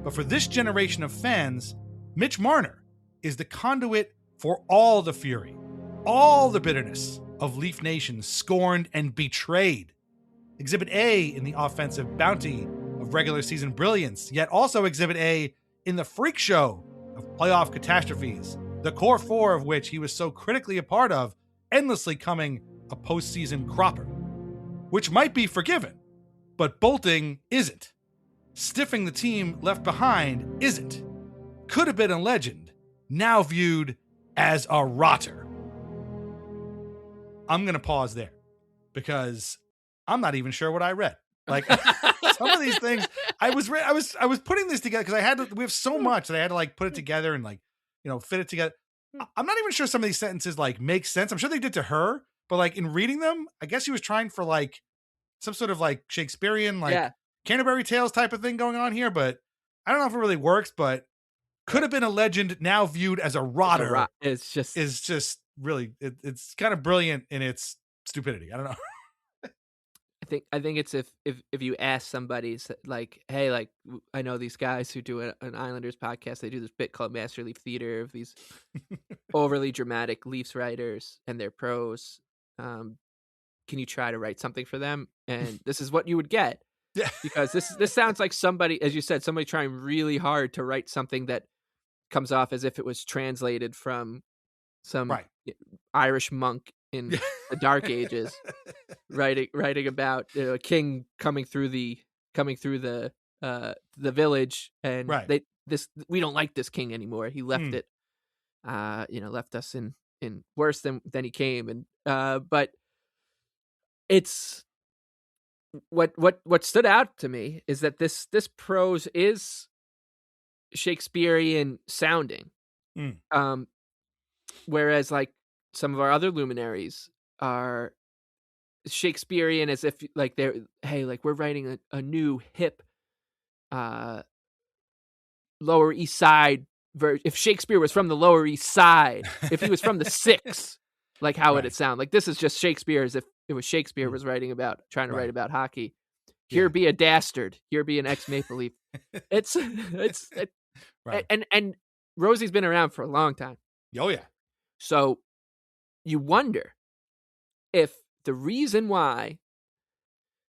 But for this generation of fans, Mitch Marner is the conduit for all the fury, all the bitterness of Leaf Nation scorned and betrayed. Exhibit A in the offensive bounty of regular season brilliance, yet also Exhibit A in the freak show of playoff catastrophes, the core four of which he was so critically a part of, endlessly coming a postseason cropper. Which might be forgiven, but bolting isn't. Stiffing the team left behind isn't. Could have been a legend, now viewed as a rotter." I'm going to pause there because I'm not even sure what I read. Like, some of these things I was putting this together because we have so much that I had to, like, put it together and, like, fit it together. I'm not even sure some of these sentences, like, make sense. I'm sure they did to her, but, like, in reading them, I guess he was trying for, like, some sort of, like, Shakespearean, like, Canterbury Tales type of thing going on here, but I don't know if it really works. But could have been a legend, now viewed as a rotter. It's just really, it's kind of brilliant in its stupidity. I don't know. I think it's if you ask somebody, like, hey, like, I know these guys who do an Islanders podcast. They do this bit called Master Leaf Theater of these overly dramatic Leafs writers and their prose. Can you try to write something for them? And this is what you would get. because this sounds like somebody, as you said, somebody trying really hard to write something that comes off as if it was translated from some Right. Irish monk in the Dark Ages, writing about a king coming through the village, and Right. we don't like this king anymore. He left Mm. it, left us in worse than he came, and but it's what stood out to me is that this prose is Shakespearean sounding, Mm. whereas like some of our other luminaries are Shakespearean, as if like they're, hey, like we're writing a new hip uh Lower East Side if Shakespeare was from the Lower East Side, if he was from the Six, like how would Right. it sound? Like this is just Shakespeare, as if it was Shakespeare Mm. was trying to Right. write about hockey. Yeah. Here be a dastard. Here be an ex Maple Leaf. It's Right. and Rosie's been around for a long time, Oh yeah. so you wonder if the reason why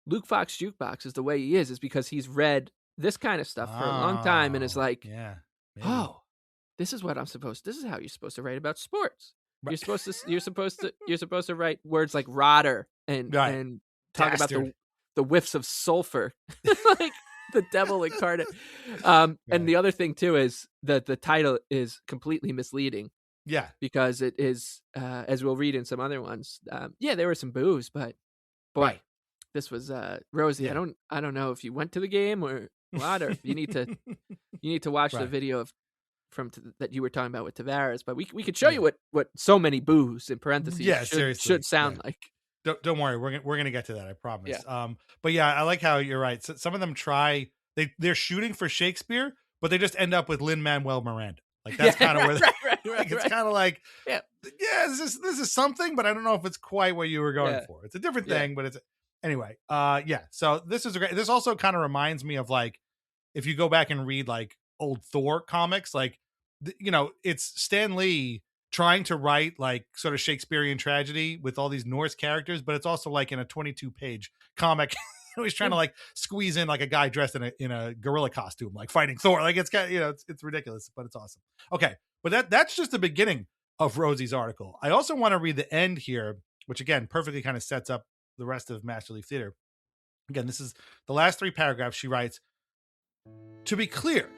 Luke Fox Jukebox is the way he is because he's read this kind of stuff for a long time and is Oh, like, yeah. Maybe. oh, this is how you're supposed to write about sports. Right. You're supposed to write words like rotter and Right. talk Dastard. about the whiffs of sulfur, like the devil incarnate. Right. And the other thing too is that the title is completely misleading. Yeah. Because it is, as we'll read in some other ones. There were some boos, but boy, Right. this was Rosie. Yeah. I don't know if you went to the game or what, or you need to watch the Right. video that you were talking about with Tavares. But we could show you what so many boos in parentheses should sound like. Don't worry, we're gonna get to that, I promise. Yeah. But yeah, I like how you're right. So some of them they're shooting for Shakespeare, but they just end up with Lin-Manuel Miranda. Like that's kind of where right. it's kind of like, yeah, this is something, but I don't know if it's quite what you were going for. It's a different thing, but it's anyway. So this is this also kind of reminds me of like if you go back and read like old Thor comics, like it's Stan Lee trying to write like sort of Shakespearean tragedy with all these Norse characters, but it's also like in a 22-page comic. He's trying to like squeeze in like a guy dressed in a gorilla costume, like fighting Thor. Like it's kind of, it's ridiculous, but it's awesome. Okay, but that's just the beginning of Rosie's article. I also want to read the end here, which again perfectly kind of sets up the rest of Master Leaf Theater. Again, this is the last 3 paragraphs. She writes, "To be clear,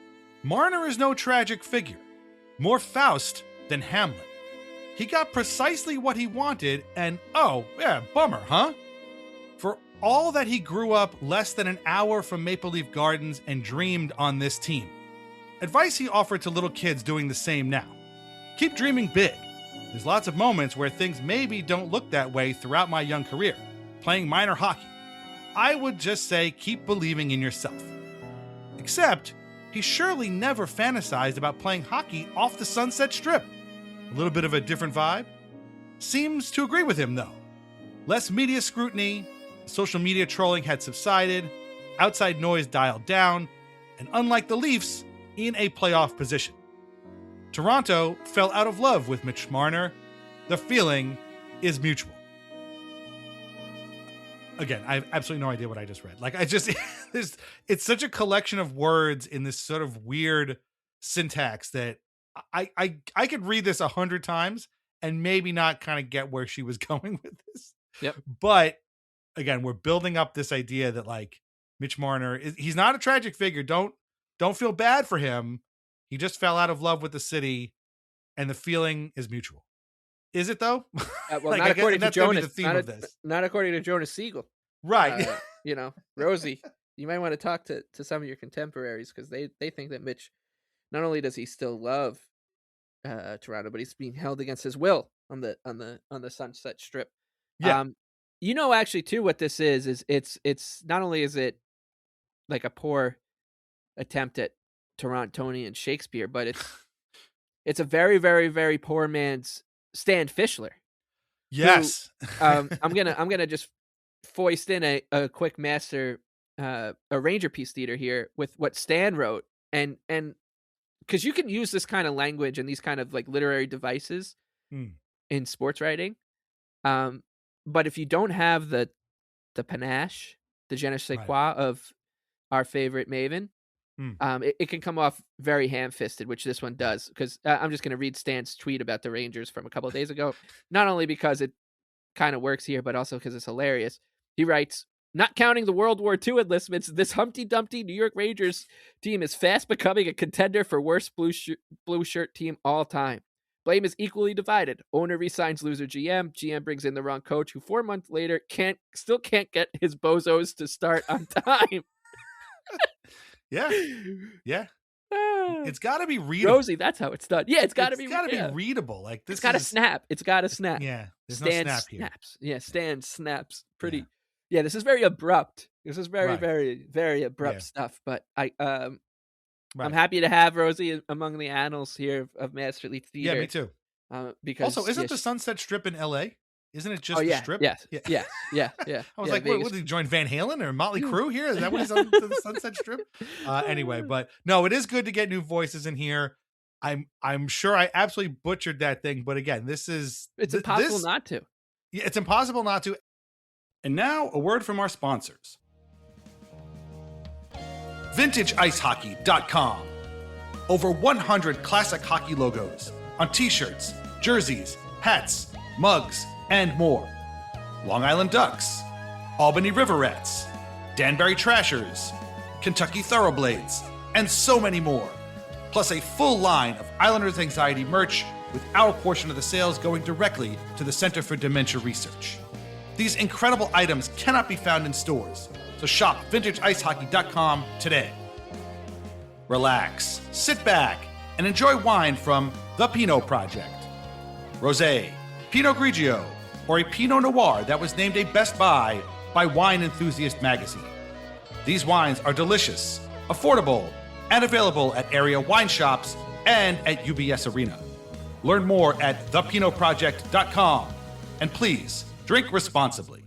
Marner is no tragic figure, more Faust than Hamlet. He got precisely what he wanted, and oh, yeah, bummer, huh? For all that he grew up less than an hour from Maple Leaf Gardens and dreamed on this team. Advice he offered to little kids doing the same now. Keep dreaming big. There's lots of moments where things maybe don't look that way throughout my young career, playing minor hockey. I would just say keep believing in yourself. Except, he surely never fantasized about playing hockey off the Sunset Strip. A little bit of a different vibe? Seems to agree with him, though. Less media scrutiny, social media trolling had subsided, outside noise dialed down, and unlike the Leafs, in a playoff position. Toronto fell out of love with Mitch Marner. The feeling is mutual." Again, I have absolutely no idea what I just read. Like, it's such a collection of words in this sort of weird syntax that I could read this 100 times and maybe not kind of get where she was going with this. Yep. But again, we're building up this idea that like Mitch Marner he's not a tragic figure. Don't feel bad for him. He just fell out of love with the city, and the feeling is mutual. Is it though? Well, like, not according to Jonas. The theme of this. Not according to Jonas Siegel. Right. Rosie, you might want to talk to some of your contemporaries because they think that Mitch, not only does he still love Toronto, but he's being held against his will on the Sunset Strip. Yeah. Actually too, what this is it's not only is it like a poor attempt at Torontonian Shakespeare, but it's a very, very, very poor man's Stan Fischler. Yes. I'm gonna just foist in a quick master a Ranger piece theater here with what Stan wrote, and because you can use this kind of language and these kind of like literary devices in sports writing, but if you don't have the panache, the je ne sais quoi of our favorite Maven, it can come off very ham-fisted, which this one does. Because I'm just going to read Stan's tweet about the Rangers from a couple of days ago, not only because it kind of works here, but also because it's hilarious. He writes, "Not counting the World War II enlistments, this Humpty Dumpty New York Rangers team is fast becoming a contender for worst blue shirt team all time. Blame is equally divided. Owner resigns loser GM. GM brings in the wrong coach, who 4 months later still can't get his bozos to start on time." Yeah. It's got to be readable. Rosie, that's how it's done. Yeah, it's got to be readable. Like this, it's got to snap. It's got to snap. Yeah, there's Stan no snap here. snaps. Yeah, Stan snaps. Pretty. Yeah, this is very abrupt. This is very, Right. very, very abrupt stuff. But I'm Right. happy to have Rosie among the annals here of Masterly Theater. Yeah, me too. Because Also, isn't the Sunset Strip in L.A.? Isn't it just the Strip? Yes. Yeah. I was like, what, did he join Van Halen or Motley Crue here? Is that what he's on the Sunset Strip? Anyway, but no, it is good to get new voices in here. I'm sure I absolutely butchered that thing, but again, it's impossible not to. Yeah, it's impossible not to. And now, a word from our sponsors. VintageIceHockey.com. Over 100 classic hockey logos on t-shirts, jerseys, hats, mugs, and more. Long Island Ducks, Albany Riverettes, Danbury Trashers, Kentucky Thoroughblades, and so many more. Plus a full line of Islanders Anxiety merch with our portion of the sales going directly to the Center for Dementia Research. These incredible items cannot be found in stores, so shop VintageIceHockey.com today. Relax, sit back, and enjoy wine from The Pinot Project. Rosé, Pinot Grigio, or a Pinot Noir that was named a Best Buy by Wine Enthusiast magazine. These wines are delicious, affordable, and available at area wine shops and at UBS Arena. Learn more at thepinotproject.com, and please drink responsibly.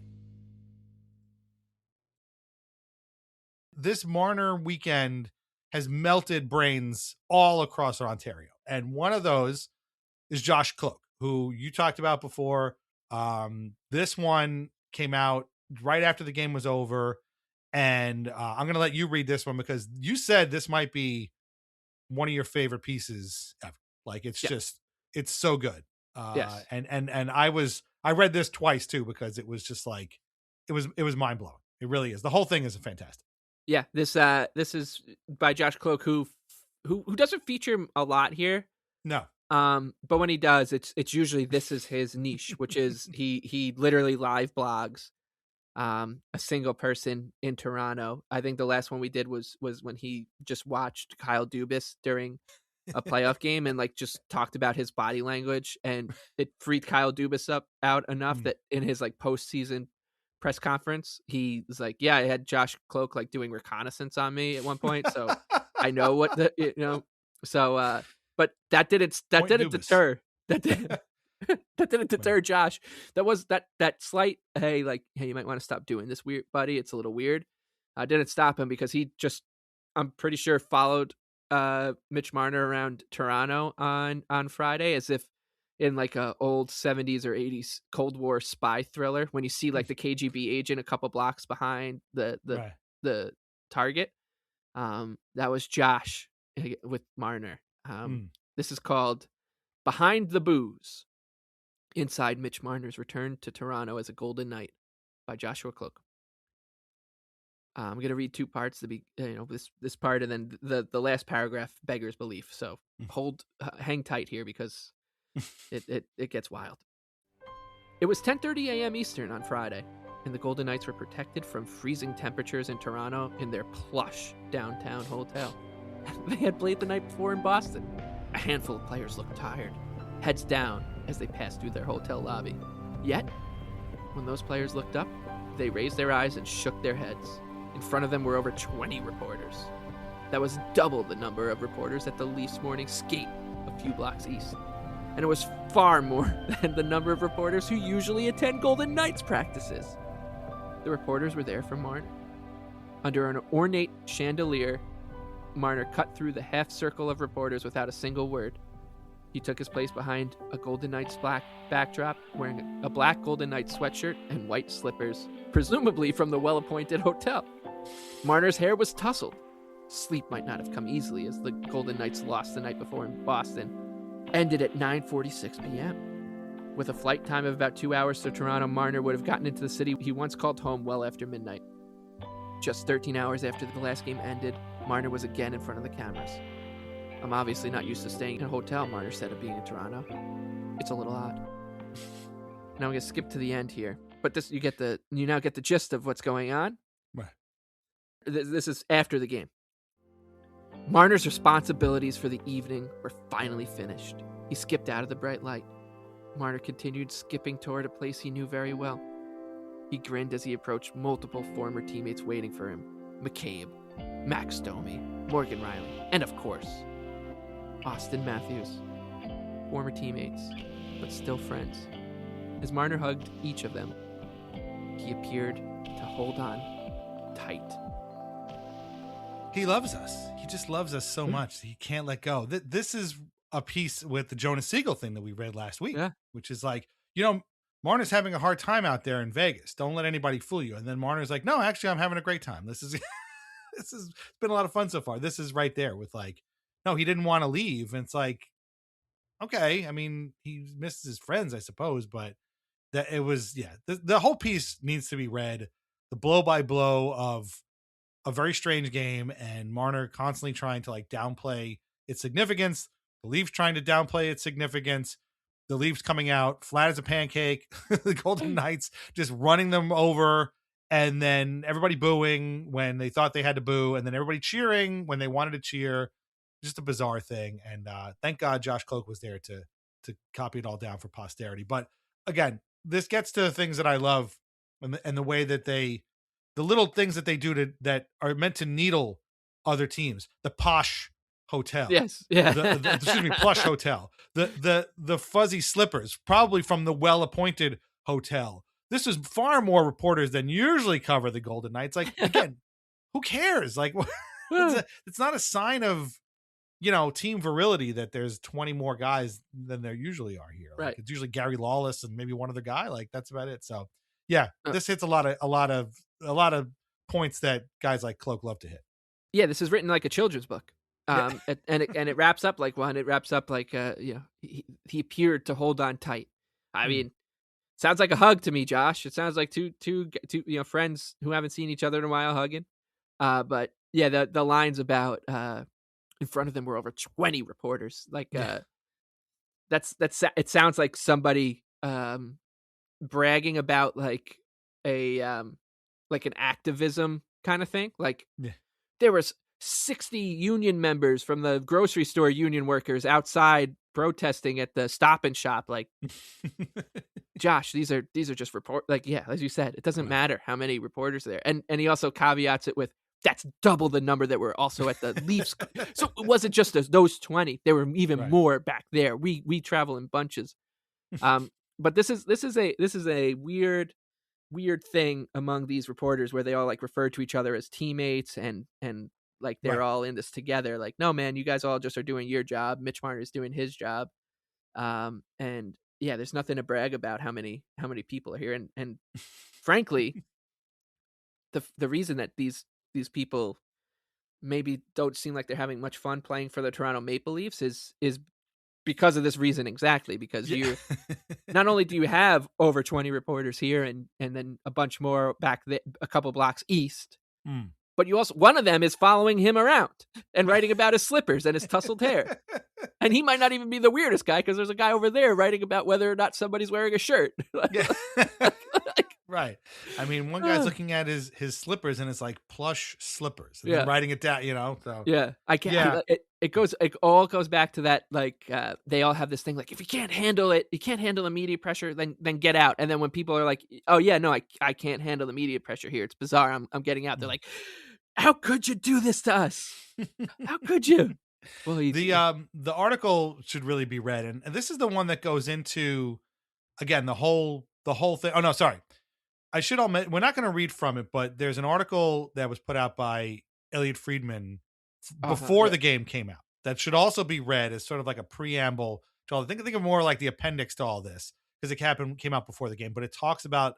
This Marner weekend has melted brains all across Ontario, and one of those is Josh Cloak, who you talked about before. This one came out right after the game was over, and I'm going to let you read this one because you said this might be one of your favorite pieces ever. Like it's just, it's so good. Yes. And I read this twice too, because it was just like, it was mind blowing. It really is. The whole thing is fantastic. Yeah. This is by Josh Cloak, who doesn't feature a lot here. No. But when he does, it's usually this is his niche, which is he literally live blogs a single person in Toronto. I think the last one we did was when he just watched Kyle Dubas during a playoff game and like just talked about his body language, and it freaked Kyle Dubas out enough that in his like postseason press conference he was like, yeah, I had Josh Cloak like doing reconnaissance on me at one point, so I know what so but that didn't deter Josh. That was that slight hey you might want to stop doing this, weird buddy, it's a little weird. Didn't stop him because he just, I'm pretty sure, followed Mitch Marner around Toronto on Friday as if in like a old 70s or 80s Cold War spy thriller, when you see like the KGB agent a couple blocks behind the target. That was Josh with Marner. This is called Behind the Booze: Inside Mitch Marner's Return to Toronto as a Golden Knight by Joshua Cloak. I'm going to read two parts, this part, and then the last paragraph beggars belief. So hang tight here because it gets wild. It was 10:30 a.m. Eastern on Friday, and the Golden Knights were protected from freezing temperatures in Toronto in their plush downtown hotel. They had played the night before in Boston. A handful of players looked tired, heads down as they passed through their hotel lobby. Yet, when those players looked up, they raised their eyes and shook their heads. In front of them were over 20 reporters. That was double the number of reporters at the Leafs morning skate a few blocks east. And it was far more than the number of reporters who usually attend Golden Knights practices. The reporters were there for Marner. Under an ornate chandelier, Marner cut through the half circle of reporters without a single word. He took his place behind a Golden Knights black backdrop, wearing a black Golden Knights sweatshirt and white slippers, presumably from the well-appointed hotel. Marner's hair was tousled. Sleep might not have come easily, as the Golden Knights lost the night before in Boston ended at 9:46 p.m. With a flight time of about 2 hours to Toronto, Marner would have gotten into the city he once called home well after midnight. Just 13 hours after the last game ended, Marner was again in front of the cameras. I'm obviously not used to staying in a hotel, Marner said of being in Toronto. It's a little odd. Now I'm going to skip to the end here. But this, you now get the gist of what's going on. Right. This is after the game. Marner's responsibilities for the evening were finally finished. He skipped out of the bright light. Marner continued skipping toward a place he knew very well. He grinned as he approached multiple former teammates waiting for him. McCabe, Max Domi, Morgan Riley, and of course, Austin Matthews. Former teammates, but still friends. As Marner hugged each of them, he appeared to hold on tight. He loves us. He just loves us so much. He can't let go. This is a piece with the Jonas Siegel thing that we read last week, which is like, Marner's having a hard time out there in Vegas. Don't let anybody fool you. And then Marner's like, no, actually, I'm having a great time. This has been a lot of fun so far. This is right there with like, no, he didn't want to leave. And it's like, okay. I mean, he misses his friends, I suppose, but that it was, the whole piece needs to be read. The blow by blow of a very strange game, and Marner constantly trying to like downplay its significance. The Leafs trying to downplay its significance. The Leafs coming out flat as a pancake. The Golden Knights just running them over, and then everybody booing when they thought they had to boo, and then everybody cheering when they wanted to cheer. Just a bizarre thing. And thank God Josh Cloak was there to copy it all down for posterity. But again, this gets to the things that I love, and the way that the little things that they do that are meant to needle other teams. The posh hotel. Yes. Yeah. Excuse me, plush hotel. The fuzzy slippers, probably from the well-appointed hotel. This is far more reporters than usually cover the Golden Knights. Like, again, who cares? Like, it's not a sign of, team virility that there's 20 more guys than there usually are here. Like, right. It's usually Gary Lawless and maybe one other guy. Like, that's about it. So yeah, this hits a lot of points that guys like Cloak love to hit. Yeah, this is written like a children's book. And it wraps up like one. It wraps up like he appeared to hold on tight. I mean, sounds like a hug to me, Josh. It sounds like two friends who haven't seen each other in a while hugging. But yeah, the lines about in front of them were over 20 reporters. Like it sounds like somebody bragging about like an activism kind of thing. Like there was 60 union members from the grocery store union workers outside protesting at the Stop and Shop. Like, Josh, these are just report. Like, yeah, as you said, it doesn't matter how many reporters are there. And he also caveats it with, that's double the number that were also at the Leafs. So it wasn't just those 20. There were even more back there. We travel in bunches. But this is a weird thing among these reporters where they all like refer to each other as teammates and like they're all in this together. Like, no, man, you guys all just are doing your job. Mitch Marner is doing his job. And yeah, there's nothing to brag about how many people are here. And frankly, the reason that these people maybe don't seem like they're having much fun playing for the Toronto Maple Leafs is because of this reason exactly. Because you not only do you have over 20 reporters here and then a bunch more back there, a couple blocks east, but you also, one of them is following him around and writing about his slippers and his tousled hair. And he might not even be the weirdest guy because there's a guy over there writing about whether or not somebody's wearing a shirt. Right. I mean, one guy's looking at his slippers and it's like plush slippers and then writing it down, So yeah, I can't. Yeah. It all goes back to that. Like they all have this thing. Like if you can't handle the media pressure, then get out. And then when people are like, oh yeah, no, I can't handle the media pressure here. It's bizarre. I'm getting out. They're like, how could you do this to us? How could you? Well, the article should really be read, and this is the one that goes into again the whole thing. Oh no, sorry. I should admit, we're not going to read from it, but there's an article that was put out by Elliot Friedman before the game came out that should also be read as sort of like a preamble to all. Think of more like the appendix to all this because it came out before the game, but it talks about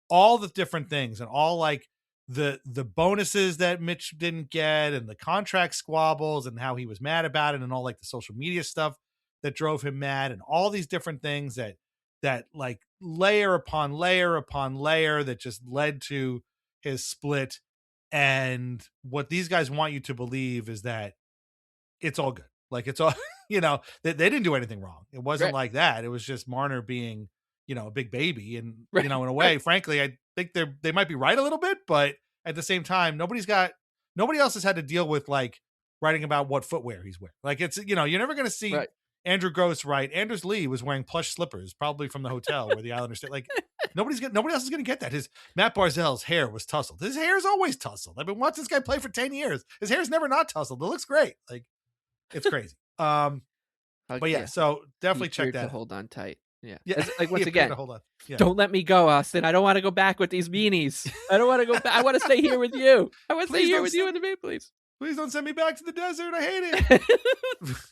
all the different things and all like the bonuses that Mitch didn't get and the contract squabbles and how he was mad about it and all like the social media stuff that drove him mad and all these different things that like layer upon layer upon layer that just led to his split. And what these guys want you to believe is that it's all good. Like it's all, they didn't do anything wrong. It wasn't Right. like that. It was just Marner being, a big baby. And, Right. in a way, frankly, I think they might be right a little bit, but at the same time, nobody else has had to deal with like writing about what footwear he's wearing. Like it's, you're never going to see Right. Andrew Gross write, Anders Lee was wearing plush slippers, probably from the hotel where the Islanders stayed. Like nobody else is going to get that. Matt Barzell's hair was tousled. His hair is always tousled. I've been watching this guy play for 10 years. His hair's never not tousled. It looks great. Like it's crazy. But yeah, so definitely check that. To hold on tight. Yeah. Yeah. Like once again, hold on. Yeah. Don't let me go, Austin. I don't want to go back with these beanies. I don't want to go back. I want to stay here with you. I want to stay here with you in the Maple Leafs. Please don't send me back to the desert. I hate it.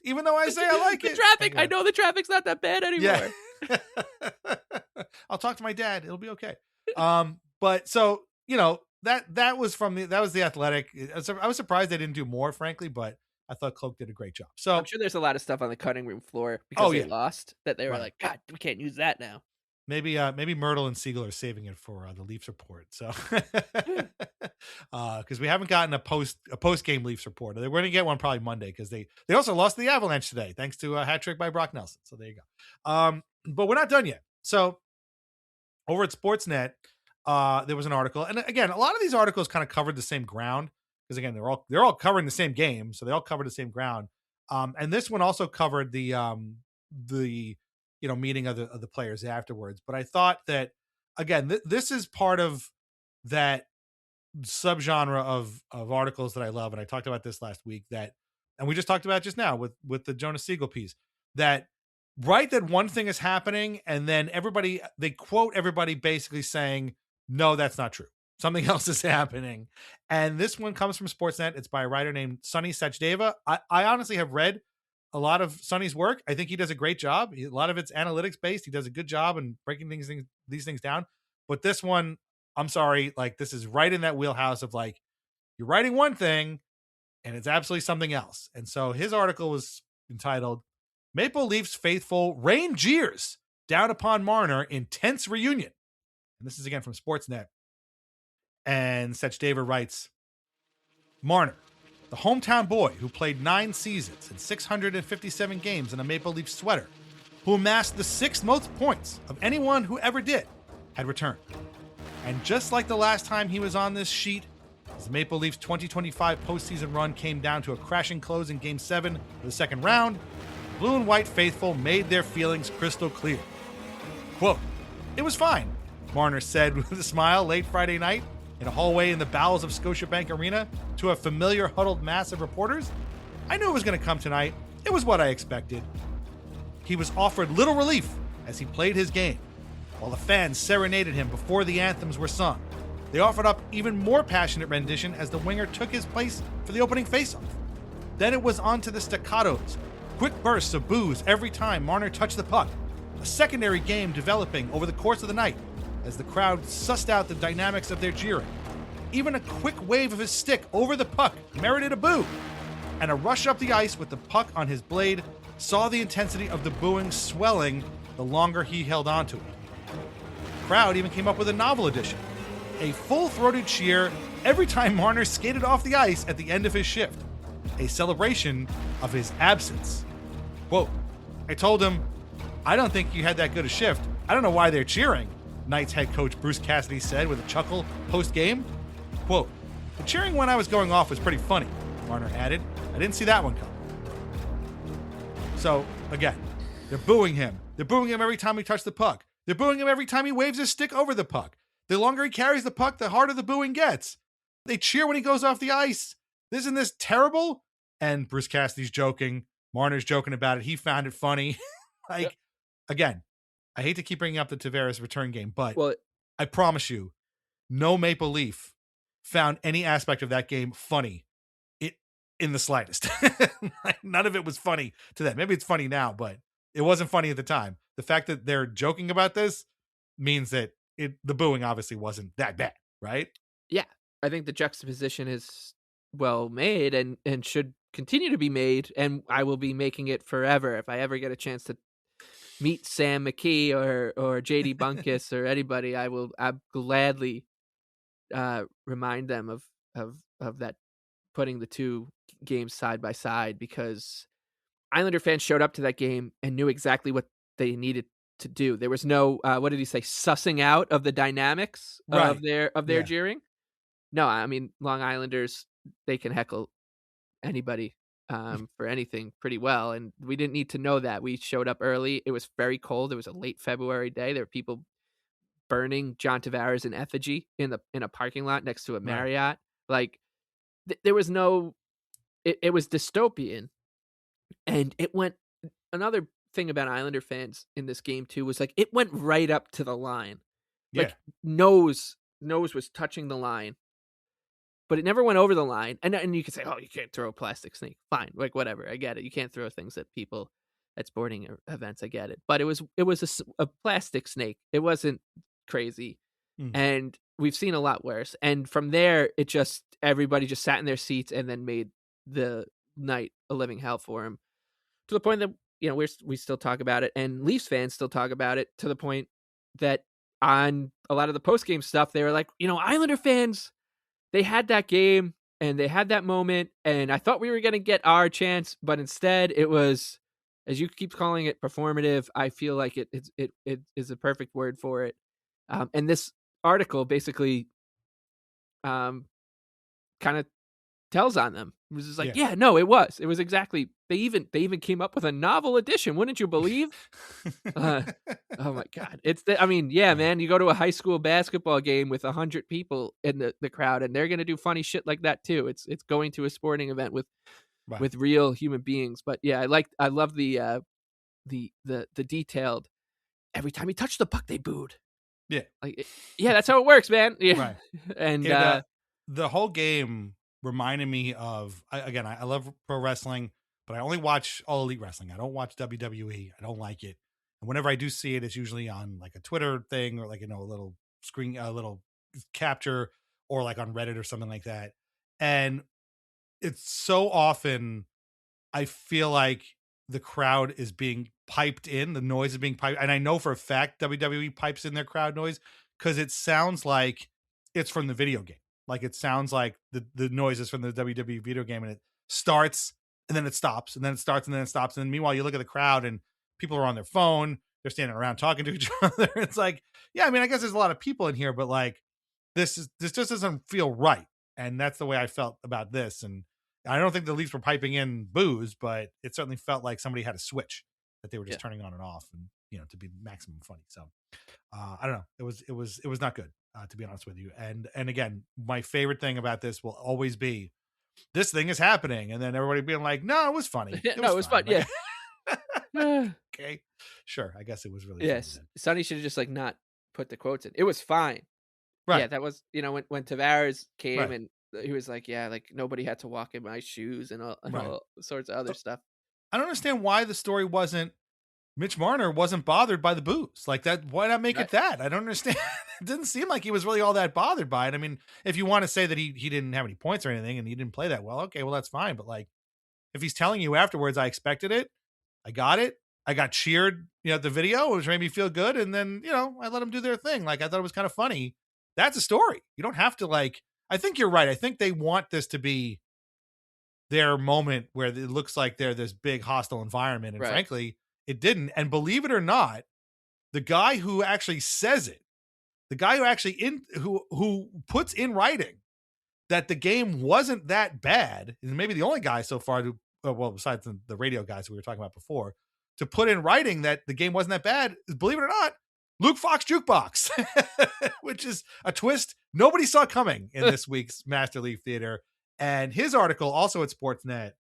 Even though I say I like it. Traffic. I know the traffic's not that bad anymore. Yeah. I'll talk to my dad. It'll be okay. But so, that was the Athletic. I was surprised they didn't do more, frankly, but I thought Cloak did a great job. So I'm sure there's a lot of stuff on the cutting room floor because they lost that they were like, God, we can't use that now. Maybe Myrtle and Siegel are saving it for the Leafs report. So because we haven't gotten a post game Leafs report. We're going to get one probably Monday because they also lost to the Avalanche today thanks to a hat trick by Brock Nelson. So there you go. But we're not done yet. So over at Sportsnet, there was an article, and again, a lot of these articles kind of covered the same ground because again, they're all covering the same game, so they all covered the same ground. And this one also covered the meeting of the players afterwards. But I thought that again, this is part of that subgenre of articles that I love, and I talked about this last week. And we just talked about it just now with the Jonas Siegel piece. That one thing is happening, and then they quote everybody basically saying, "No, that's not true. Something else is happening." And this one comes from Sportsnet. It's by a writer named Sonny Sachdeva. I honestly have read a lot of Sonny's work. I think he does a great job. A lot of it's analytics based. He does a good job in breaking these things down. But this one, I'm sorry, like this is right in that wheelhouse of like, you're writing one thing and it's absolutely something else. And so his article was entitled "Maple Leafs Faithful Rain Jeers Down Upon Marner in Tense Reunion." And this is again from Sportsnet. And Sachdeva writes, "Marner, the hometown boy who played 9 seasons and 657 games in a Maple Leaf sweater, who amassed the 6th most points of anyone who ever did, had returned. And just like the last time he was on this sheet, his Maple Leafs 2025 postseason run came down to a crashing close in Game 7 of the second round, Blue and White faithful made their feelings crystal clear. Quote, 'It was fine,' Marner said with a smile late Friday night in a hallway in the bowels of Scotiabank Arena to a familiar huddled mass of reporters. I knew it was going to come tonight. It was what I expected. He was offered little relief as he played his game, while the fans serenaded him before the anthems were sung. They offered up even more passionate rendition as the winger took his place for the opening faceoff. Then it was on to the staccatos, quick bursts of boos every time Marner touched the puck, a secondary game developing over the course of the night as the crowd sussed out the dynamics of their jeering. Even a quick wave of his stick over the puck merited a boo, and a rush up the ice with the puck on his blade saw the intensity of the booing swelling the longer he held on to it. The crowd even came up with a novel addition, a full-throated cheer every time Marner skated off the ice at the end of his shift, a celebration of his absence. Quote, I told him, I don't think you had that good a shift. I don't know why they're cheering, Knights head coach Bruce Cassidy said with a chuckle post-game. Quote, the cheering when I was going off was pretty funny, Marner added. I didn't see that one coming. So, again, they're booing him. They're booing him every time he touched the puck. They're booing him every time he waves his stick over the puck. The longer he carries the puck, the harder the booing gets. They cheer when he goes off the ice. Isn't this terrible? And Bruce Cassidy's joking. Marner's joking about it. He found it funny. Again, I hate to keep bringing up the Tavares return game, but I promise you, no Maple Leaf found any aspect of that game funny in the slightest. None of it was funny to them. Maybe it's funny now, but it wasn't funny at the time. The fact that they're joking about this means that the booing obviously wasn't that bad, right? Yeah. I think the juxtaposition is well made and should continue to be made, and I will be making it forever if I ever get a chance to meet Sam McKee or JD Bunkus or anybody. I gladly remind them of that, putting the two games side by side, because Islander fans showed up to that game and knew exactly what they needed to do. There was no what did he say, sussing out of the dynamics of Right. their Yeah. jeering. No, I mean, Long Islanders, they can heckle anybody for anything pretty well, and we didn't need to know that. We showed up early. It was very cold. It was a late February day. There were people burning John Tavares in effigy in a parking lot next to a Right. Marriott. Like there was no, it was dystopian, and it went. Another thing about Islander fans in this game too was like it went right up to the line, Yeah. like nose was touching the line, but it never went over the line. And you could say, oh, you can't throw a plastic snake. Fine, like whatever, I get it. You can't throw things at people at sporting events. I get it, but it was a plastic snake. It wasn't crazy, Mm. and we've seen a lot worse. And from there, it just everybody just sat in their seats and then made the night a living hell for him, to the point that we still talk about it, and Leafs fans still talk about it, to the point that on a lot of the post game stuff, they were like, Islander fans, they had that game and they had that moment, and I thought we were going to get our chance, but instead it was, as you keep calling it, performative. I feel like it is a perfect word for it. And this article basically kind of tells on them. It was just like, Yeah. yeah, no, it was exactly. They even came up with a novel edition. Wouldn't you believe? Uh, oh my god, I mean, yeah, Yeah. man. You go to a high school basketball game with 100 people in the crowd, and they're gonna do funny shit like that too. It's going to a sporting event Right. with real human beings. But yeah, I love the detailed. Every time he touched the puck, they booed. Yeah. Like, yeah, that's how it works, man. Yeah, Right. and It the whole game reminded me of I love pro wrestling, but I only watch All Elite Wrestling. I don't watch WWE. I don't like it. And whenever I do see it, it's usually on like a Twitter thing or like a little screen, a little capture, or like on Reddit or something like that. And it's so often I feel like the crowd is being piped in, the noise is being piped, and I know for a fact WWE pipes in their crowd noise because it sounds like it's from the video game. Like it sounds like the noise is from the WWE video game, and it starts and then it stops, and then it starts and then it stops, and then meanwhile you look at the crowd and people are on their phone, they're standing around talking to each other. It's like, yeah, I mean, I guess there's a lot of people in here, but like this just doesn't feel right, and that's the way I felt about this. And I don't think the Leafs were piping in booze, but it certainly felt like somebody had a switch that they were yeah, just turning on and off, and to be maximum funny. So I don't know. It was not good, to be honest with you. And again, my favorite thing about this will always be this thing is happening, and then everybody being like, "No, it was funny. yeah, It no, was it was fine." fun. Like, Yeah. okay, sure. I guess it was really funny Yes, then. Sonny should have just like not put the quotes in. It was fine. Yeah, Right, that was when Tavares came right, and he was like, yeah, like nobody had to walk in my shoes and right. all sorts of other So stuff. I don't understand why the story wasn't Mitch Marner wasn't bothered by the booze like that. Why not make Right. it that? I don't understand. It didn't seem like he was really all that bothered by it. I mean, if you want to say that he didn't have any points or anything and he didn't play that well, okay, well that's fine. But like, if he's telling you afterwards, I expected it, I got it, I got cheered, at the video, which made me feel good, and then I let them do their thing. Like I thought it was kind of funny. That's a story. You don't have to like. I think you're right. I think they want this to be their moment where it looks like they're this big hostile environment, and Right. frankly, it didn't. And believe it or not, the guy who actually says it, the guy who actually who puts in writing that the game wasn't that bad, is maybe the only guy so far to well, besides the radio guys we were talking about before, to put in writing that the game wasn't that bad, believe it or not, Luke Fox Jukebox, which is a twist nobody saw coming in this week's Master Leaf Theater. And his article, also at Sportsnet,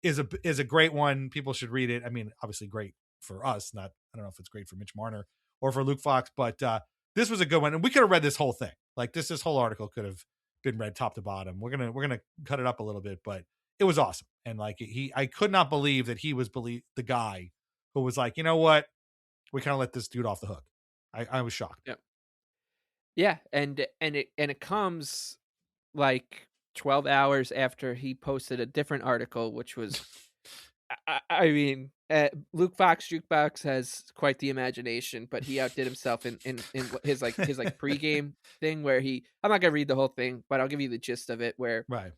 is a great one. People should read it. I mean, obviously great for us. Not, I don't know if it's great for Mitch Marner or for Luke Fox, but this was a good one. And we could have read this whole thing. Like this whole article could have been read top to bottom. We're gonna cut it up a little bit, but it was awesome. And like I could not believe that he was the guy who was like, you know what, we kind of let this dude off the hook. I was shocked. Yeah. Yeah, and it comes like 12 hours after he posted a different article, which was, I mean, Luke Fox Jukebox has quite the imagination, but he outdid himself in his pregame thing where I'm not gonna read the whole thing, but I'll give you the gist of it. Where Right.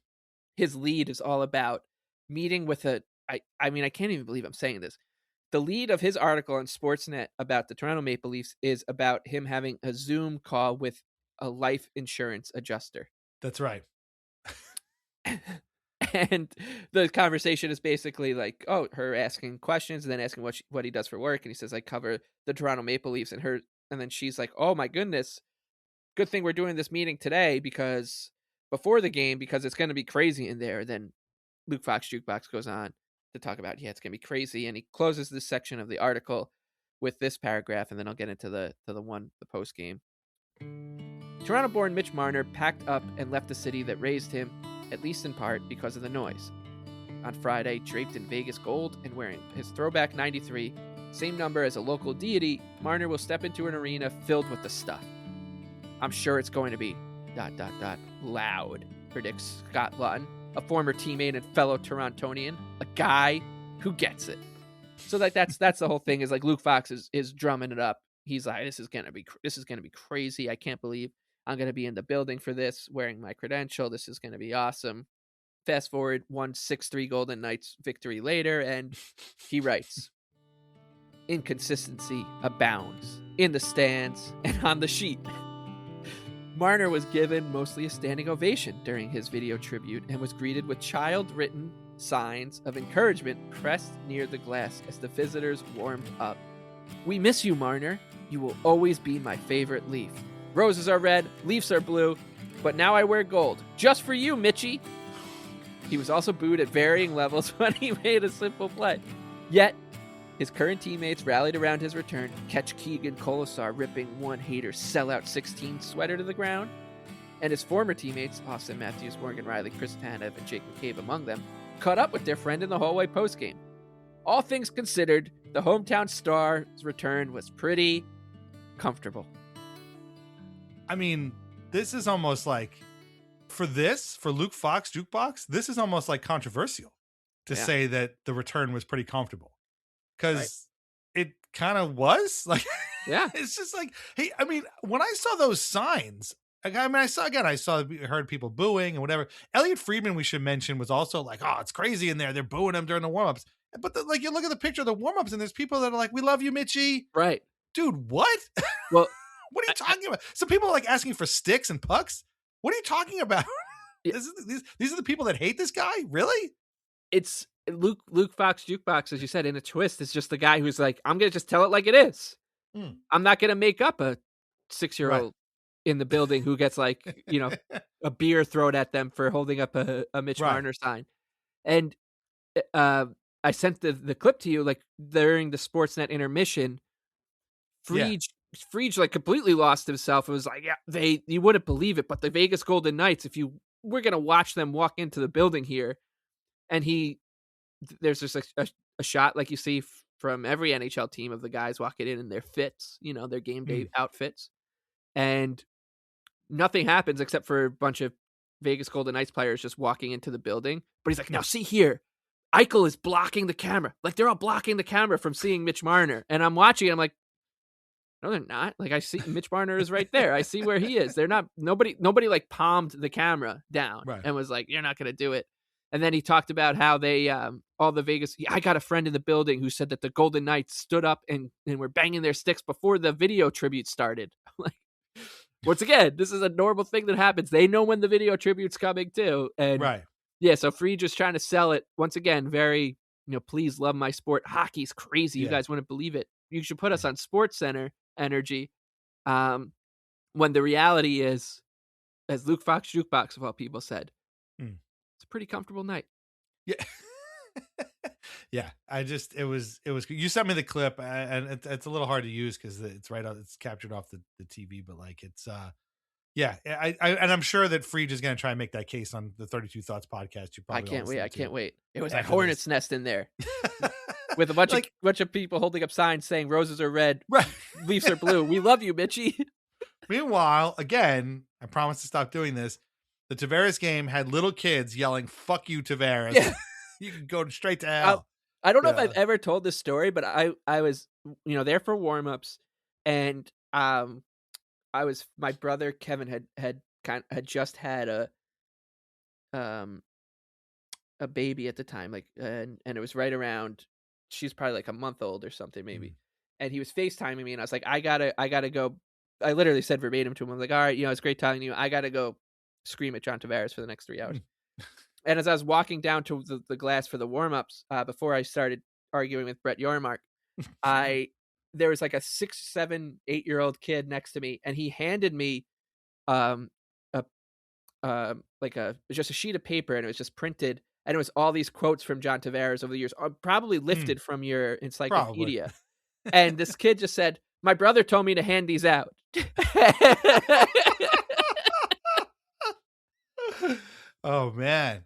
his lead is all about meeting with I mean, I can't even believe I'm saying this. The lead of his article on Sportsnet about the Toronto Maple Leafs is about him having a Zoom call with a life insurance adjuster. That's right. And the conversation is basically like, her asking questions and then asking what he does for work. And he says, I cover the Toronto Maple Leafs. And then she's like, oh my goodness, good thing we're doing this meeting today before the game, because it's going to be crazy in there. Then Luke Fox Jukebox goes on to talk about, it's going to be crazy. And he closes this section of the article with this paragraph. And then I'll get into the post game. Toronto-born Mitch Marner packed up and left the city that raised him, at least in part because of the noise. On Friday, draped in Vegas gold and wearing his throwback 93, same number as a local deity, Marner will step into an arena filled with the stuff. I'm sure it's going to be ... loud, predicts Scott Lutton, a former teammate and fellow Torontonian, a guy who gets it. So that's the whole thing, is like Luke Fox is drumming it up. He's like, this is gonna be crazy. I can't believe I'm gonna be in the building for this, wearing my credential. This is gonna be awesome. Fast forward 6-3 Golden Knights victory later, and he writes, inconsistency abounds in the stands and on the sheet. Marner was given mostly a standing ovation during his video tribute and was greeted with child-written signs of encouragement pressed near the glass as the visitors warmed up. We miss you, Marner. You will always be my favorite Leaf. Roses are red, Leafs are blue, but now I wear gold. Just for you, Mitchie. He was also booed at varying levels when he made a simple play. Yet, his current teammates rallied around his return. Catch Keegan Colasar ripping one hater's sellout 16 sweater to the ground. And his former teammates, Austin Matthews, Morgan Riley, Chris Tanev, and Jake McCabe among them, caught up with their friend in the hallway postgame. All things considered, the hometown star's return was pretty comfortable. I mean, this is almost like, for Luke Fox Jukebox, this is almost like controversial to say that the return was pretty comfortable. Because it kind of was. Like, yeah. It's just like, hey, I mean, when I saw those signs, I heard people booing and whatever. Elliot Friedman, we should mention, was also like, oh, it's crazy in there. They're booing him during the warm-ups. But you look at the picture of the warm-ups and there's people that are like, we love you, Mitchie. Right. Dude, what? Well, what are you talking about? Some people are like asking for sticks and pucks. What are you talking about? Yeah. These are the people that hate this guy? Really? It's Luke Fox Jukebox, as you said, in a twist. It's just the guy who's like, I'm going to just tell it like it is. I'm not going to make up a 6-year-old in the building who gets like, a beer thrown at them for holding up a Mitch Marner sign. And I sent the clip to you, like during the Sportsnet intermission, Frege like completely lost himself. It was like, you wouldn't believe it, but the Vegas Golden Knights, we're going to watch them walk into the building here. And there's just a shot like you see from every NHL team of the guys walking in their fits, their game day outfits. And nothing happens except for a bunch of Vegas Golden Knights players just walking into the building. But he's like, now see here, Eichel is blocking the camera. Like, they're all blocking the camera from seeing Mitch Marner. And I'm watching, I'm like, no, they're not. Like, I see Mitch Marner is right there. I see where he is. They're not, nobody like palmed the camera down and was like, you're not going to do it. And then he talked about how they, all the Vegas, I got a friend in the building who said that the Golden Knights stood up and were banging their sticks before the video tribute started. Like, once again, this is a normal thing that happens. They know when the video tribute's coming too. And so Free just trying to sell it. Once again, very, please love my sport. Hockey's crazy. You guys wouldn't believe it. You should put us on Sports Center energy. When the reality is, as Luke Fox Jukebox of all people said, it's a pretty comfortable night. Yeah. Yeah. It was, you sent me the clip and it's a little hard to use because it's captured off the TV, but like, it's, and I'm sure that Frege is going to try and make that case on the 32 Thoughts podcast. I can't wait. It was a hornet's nest in there with a bunch of people holding up signs saying roses are red, Leafs are blue. We love you, Mitchie. Meanwhile, again, I promise to stop doing this. The Tavares game had little kids yelling, "Fuck you, Tavares." Yeah. You can go straight to I hell. I don't know if Yeah. I've ever told this story, but I was, there for warm-ups, and, I was my brother Kevin had just had um, a baby at the time, like, and it was right around she's probably, like, a month old or something Mm. maybe, and he was FaceTiming me, and I was like, "I gotta go." I literally said verbatim to him, I'm like, "Alright, it's great talking to you. I gotta go scream at John Tavares for the next 3 hours." Mm. And as I was walking down to the glass for the warm-ups, before I started arguing with Brett Yormark, I there was, like, a 6, 7, 8-year-old kid next to me, and he handed me, um, a like just a sheet of paper, and it was just printed, and it was all these quotes from John Tavares over the years, probably Mm. lifted from your Probably. encyclopedia. And this kid just said, "My brother told me to hand these out." Oh man.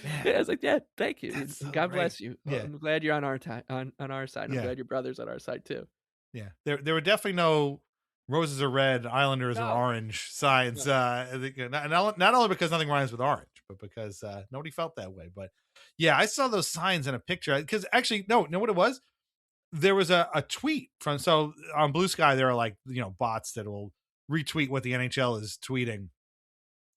Man, Yeah, I was like, "Yeah, thank you. that's so God great. bless you. Yeah. I'm glad you're on our on our side. I'm Yeah. glad your brother's on our side too." Yeah. There were definitely no roses are red, Islanders are No, orange signs. no. I think, not only because nothing rhymes with orange, but because nobody felt that way. But yeah, I saw those signs in a picture because actually, no, know what it was? There was a tweet from, so on Blue Sky, there are like, bots that will retweet what the NHL is tweeting.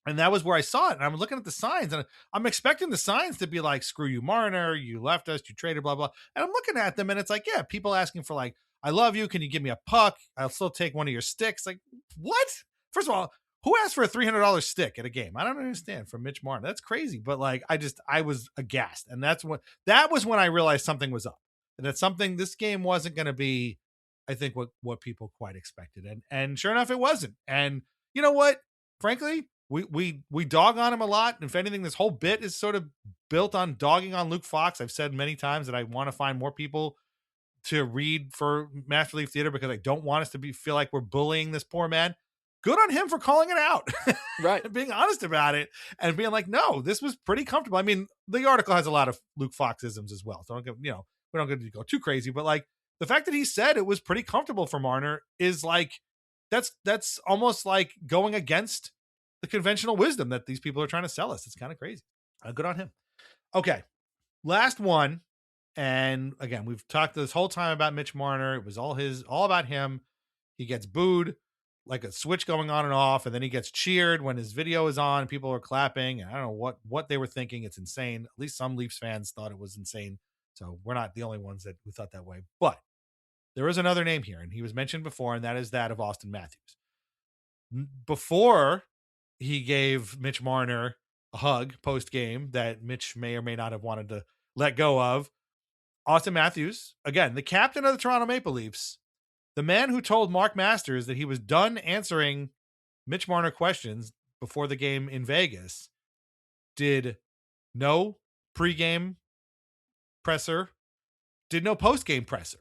And that was where I saw it. And I'm looking at the signs and I'm expecting the signs to be like, screw you, Marner, you left us, you traded, blah, blah. And I'm looking at them and it's like, yeah, people asking for like, I love you. Can you give me a puck? I'll still take one of your sticks. Like, what? First of all, who asked for a $300 stick at a game? I don't understand, from Mitch Marner. That's crazy. But like, I was aghast. And that was when I realized something was up. And that this game wasn't going to be, I think, what people quite expected. And sure enough, it wasn't. And you know what? Frankly, we dog on him a lot. If anything, this whole bit is sort of built on dogging on Luke Fox. I've said many times that I want to find more people to read for Master Leaf Theater because I don't want us to feel like we're bullying this poor man. Good on him for calling it out, Right. and being honest about it, and being like, no, this was pretty comfortable. I mean, the article has a lot of Luke Fox-isms as well, so we don't get to go too crazy, but like the fact that he said it was pretty comfortable for Marner is like, that's almost like going against the conventional wisdom that these people are trying to sell us. It's kind of crazy. Good on him. Okay, last one. And again, we've talked this whole time about Mitch Marner. It was all about him. He gets booed, like a switch going on and off, and then he gets cheered when his video is on. People are clapping. I don't know what they were thinking. It's insane. At least some Leafs fans thought it was insane. So we're not the only ones who thought that way. But there is another name here, and he was mentioned before, and that is that of Auston Matthews. Before he gave Mitch Marner a hug post game that Mitch may or may not have wanted to let go of, Auston Matthews, again, the captain of the Toronto Maple Leafs, the man who told Mark Masters that he was done answering Mitch Marner questions before the game in Vegas, did no pregame presser, did no postgame presser,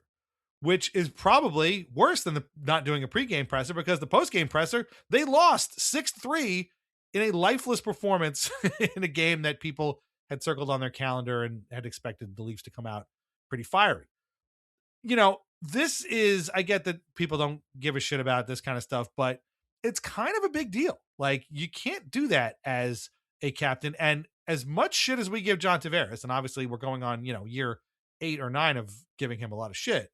which is probably worse than not doing a pregame presser, because the postgame presser, they lost 6-3 in a lifeless performance in a game that people had circled on their calendar and had expected the Leafs to come out pretty fiery. This is, I get that people don't give a shit about this kind of stuff, but it's kind of a big deal. Like, you can't do that as a captain. And as much shit as we give John Tavares, and obviously we're going on, year 8 or 9 of giving him a lot of shit,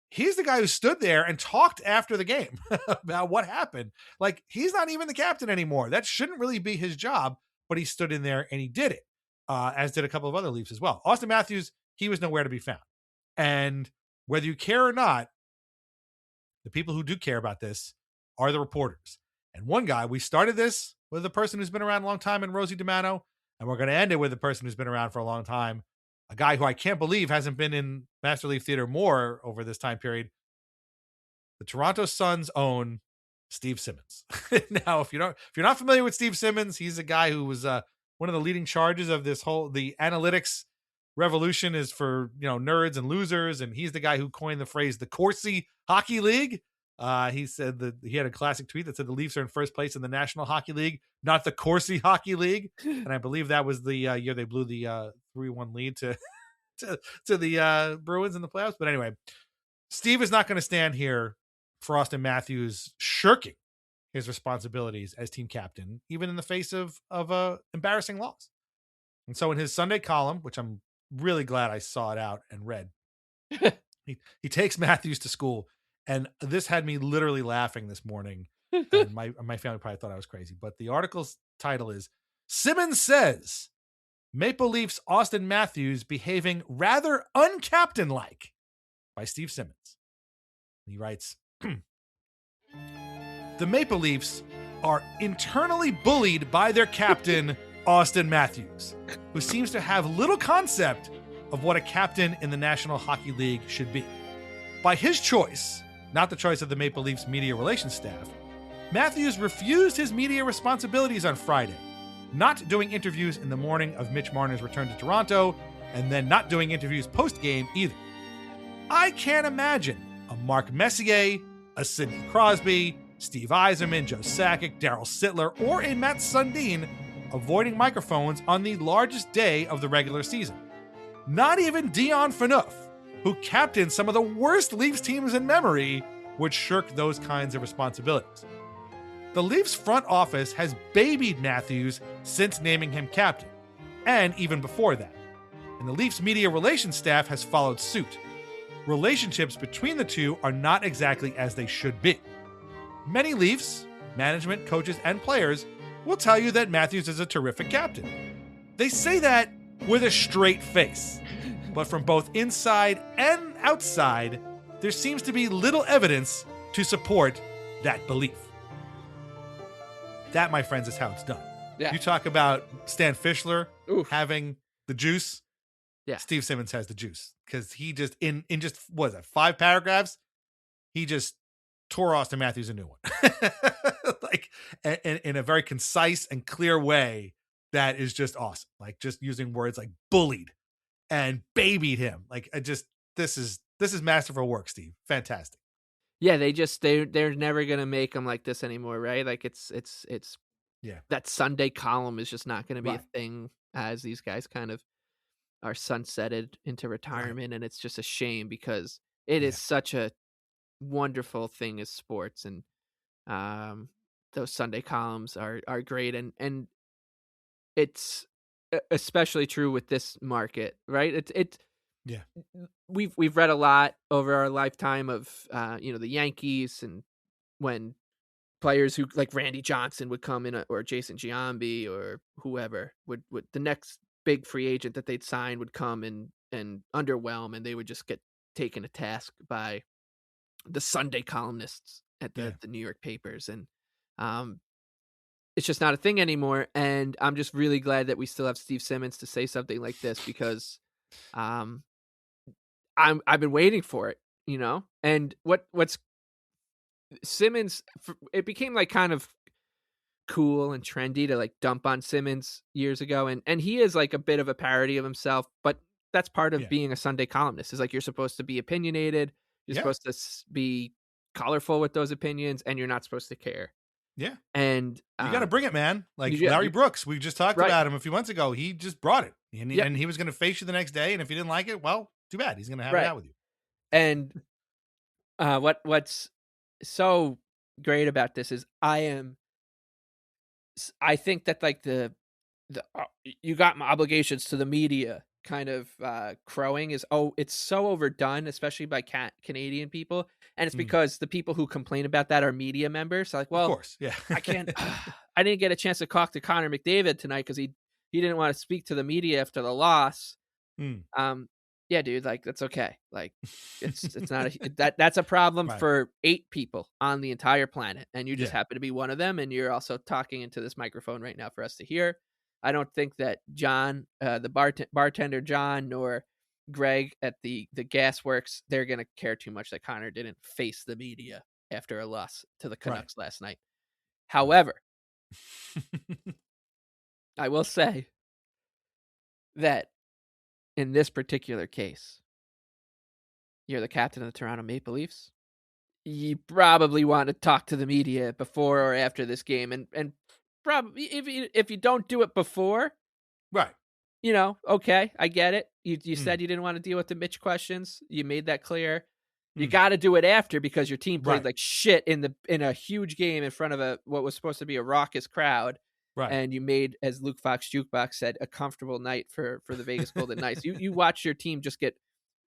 he's the guy who stood there and talked after the game about what happened. Like, he's not even the captain anymore. That shouldn't really be his job, but he stood in there and he did it, as did a couple of other Leafs as well. Auston Matthews, he was nowhere to be found. And whether you care or not, the people who do care about this are the reporters. And one guy, we started this with a person who's been around a long time in Rosie DiMano, and we're going to end it with a person who's been around for a long time, a guy who I can't believe hasn't been in Master Leaf Theater more over this time period, the Toronto Sun's own Steve Simmons. Now, if you're not familiar with Steve Simmons, he's a guy who was one of the leading charges of the analytics revolution is for nerds and losers, and he's the guy who coined the phrase the Corsi Hockey League. He said that he had a classic tweet that said the Leafs are in first place in the National Hockey League, not the Corsi Hockey League. And I believe that was the year they blew the 3-1 lead to the Bruins in the playoffs. But anyway, Steve is not going to stand here for Auston Matthews shirking his responsibilities as team captain, even in the face of a embarrassing loss. And so in his Sunday column, which I'm really glad I saw it out and read, he takes Matthews to school, and this had me literally laughing this morning. And my family probably thought I was crazy, but the article's title is "Simmons Says Maple Leafs Austin Matthews Behaving Rather Uncaptain-like" by Steve Simmons. He writes, "The Maple Leafs are internally bullied by their captain, Austin Matthews, who seems to have little concept of what a captain in the National Hockey League should be. By his choice, not the choice of the Maple Leafs media relations staff, Matthews refused his media responsibilities on Friday, not doing interviews in the morning of Mitch Marner's return to Toronto, and then not doing interviews post-game either. I can't imagine a Mark Messier, a Sidney Crosby, Steve Yzerman, Joe Sakic, Daryl Sittler, or a Matt Sundin avoiding microphones on the largest day of the regular season. Not even Dion Phaneuf, who captained some of the worst Leafs teams in memory, would shirk those kinds of responsibilities. The Leafs front office has babied Matthews since naming him captain, and even before that. And the Leafs media relations staff has followed suit. Relationships between the two are not exactly as they should be. Many Leafs, management, coaches, and players will tell you that Matthews is a terrific captain. They say that with a straight face. But from both inside and outside, there seems to be little evidence to support that belief." That, my friends, is how it's done. Yeah. You talk about Stan Fischler Oof. having the juice. Yeah. Steve Simmons has the juice because he just in just what is that, 5 paragraphs, he just tore Austin Matthews a new one, like in a very concise and clear way that is just awesome. Like just using words like bullied and babied him. Like this is masterful work, Steve. Fantastic. Yeah, they're never gonna make them like this anymore, right? Like it's Yeah. that Sunday column is just not gonna be Right. a thing as these guys kind of are sunsetted into retirement, and it's just a shame because it is such a wonderful thing as sports, and those Sunday columns are great, and it's especially true with this market, right? It's Yeah. we've read a lot over our lifetime of the Yankees, and when players who like Randy Johnson would come in, or Jason Giambi or whoever would the next big free agent that they'd sign would come and underwhelm, and they would just get taken to task by the Sunday columnists at the New York papers, and it's just not a thing anymore. And I'm just really glad that we still have Steve Simmons to say something like this, because I've been waiting for it, and what's Simmons, it became like kind of cool and trendy to like dump on Simmons years ago, and he is like a bit of a parody of himself, but that's part of being a Sunday columnist, is like you're supposed to be opinionated, you're supposed to be colorful with those opinions, and you're not supposed to care. Yeah. And you got to bring it, man. Like Yeah. Larry Brooks, we just talked about him a few months ago. He just brought it, and he was going to face you the next day. And if you didn't like it, well, too bad. He's going to have it out with you. And what's so great about this is I think that like the you got my obligations to the media kind of crowing is, it's so overdone, especially by Canadian people, and it's because the people who complain about that are media members. So like, well, of course, yeah. I didn't get a chance to talk to Connor McDavid tonight because he didn't want to speak to the media after the loss. Yeah, dude, like that's okay. Like it's not that's a problem for 8 people on the entire planet, and you just happen to be one of them, and you're also talking into this microphone right now for us to hear. I don't think that John, the bartender John, nor Greg at the gas works, they're gonna care too much that Connor didn't face the media after a loss to the Canucks last night. However, I will say that in this particular case, you're the captain of the Toronto Maple Leafs. You probably want to talk to the media before or after this game, and probably if you don't do it before, right? Okay, I get it. You said you didn't want to deal with the Mitch questions. You made that clear. You got to do it after because your team played Right. like shit in a huge game in front of what was supposed to be a raucous crowd, Right. and you made, as Luke Fox Jukebox said, a comfortable night for the Vegas Golden Knights. You watch your team just get,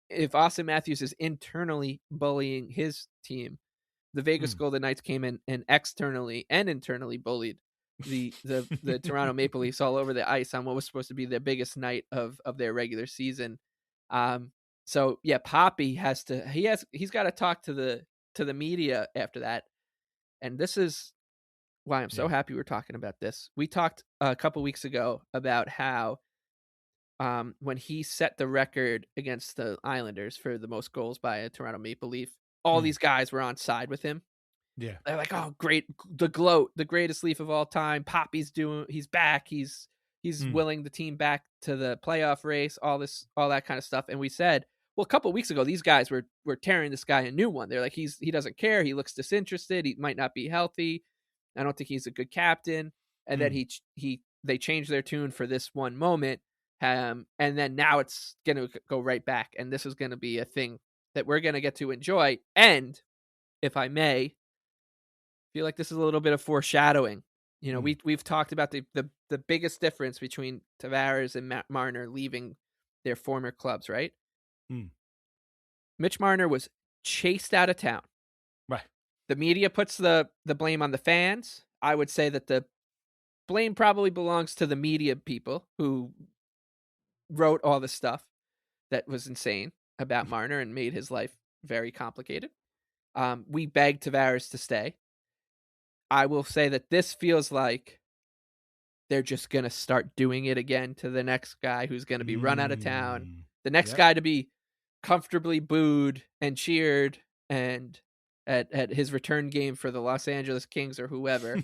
if Austin Matthews is internally bullying his team, the Vegas Mm. Golden Knights came in and externally and internally bullied the Toronto Maple Leafs all over the ice on what was supposed to be their biggest night of their regular season. So yeah, Poppy he's got to talk to the media after that. And this is why I'm so Yeah. happy we're talking about this. We talked a couple weeks ago about how when he set the record against the Islanders for the most goals by a Toronto Maple Leaf, all Mm. these guys were on side with him. Yeah. They're like, "Oh, great, the GOAT, the greatest Leaf of all time. Poppy's he's back. He's Mm. willing the team back to the playoff race. All that kind of stuff." And we said, well, a couple weeks ago, these guys were tearing this guy a new one. They're like, he doesn't care. He looks disinterested. He might not be healthy. I don't think he's a good captain. And then they changed their tune for this one moment. And then now it's going to go right back. And this is going to be a thing that we're going to get to enjoy. And if I may, feel like this is a little bit of foreshadowing. You know, we've talked about the biggest difference between Tavares and Marner leaving their former clubs, right? Mm. Mitch Marner was chased out of town. Right. The media puts the blame on the fans. I would say that the blame probably belongs to the media people who wrote all the stuff that was insane about Marner and made his life very complicated. We begged Tavares to stay. I will say that this feels like they're just going to start doing it again to the next guy who's going to be run out of town. The next guy to be comfortably booed and cheered and at his return game for the Los Angeles Kings or whoever,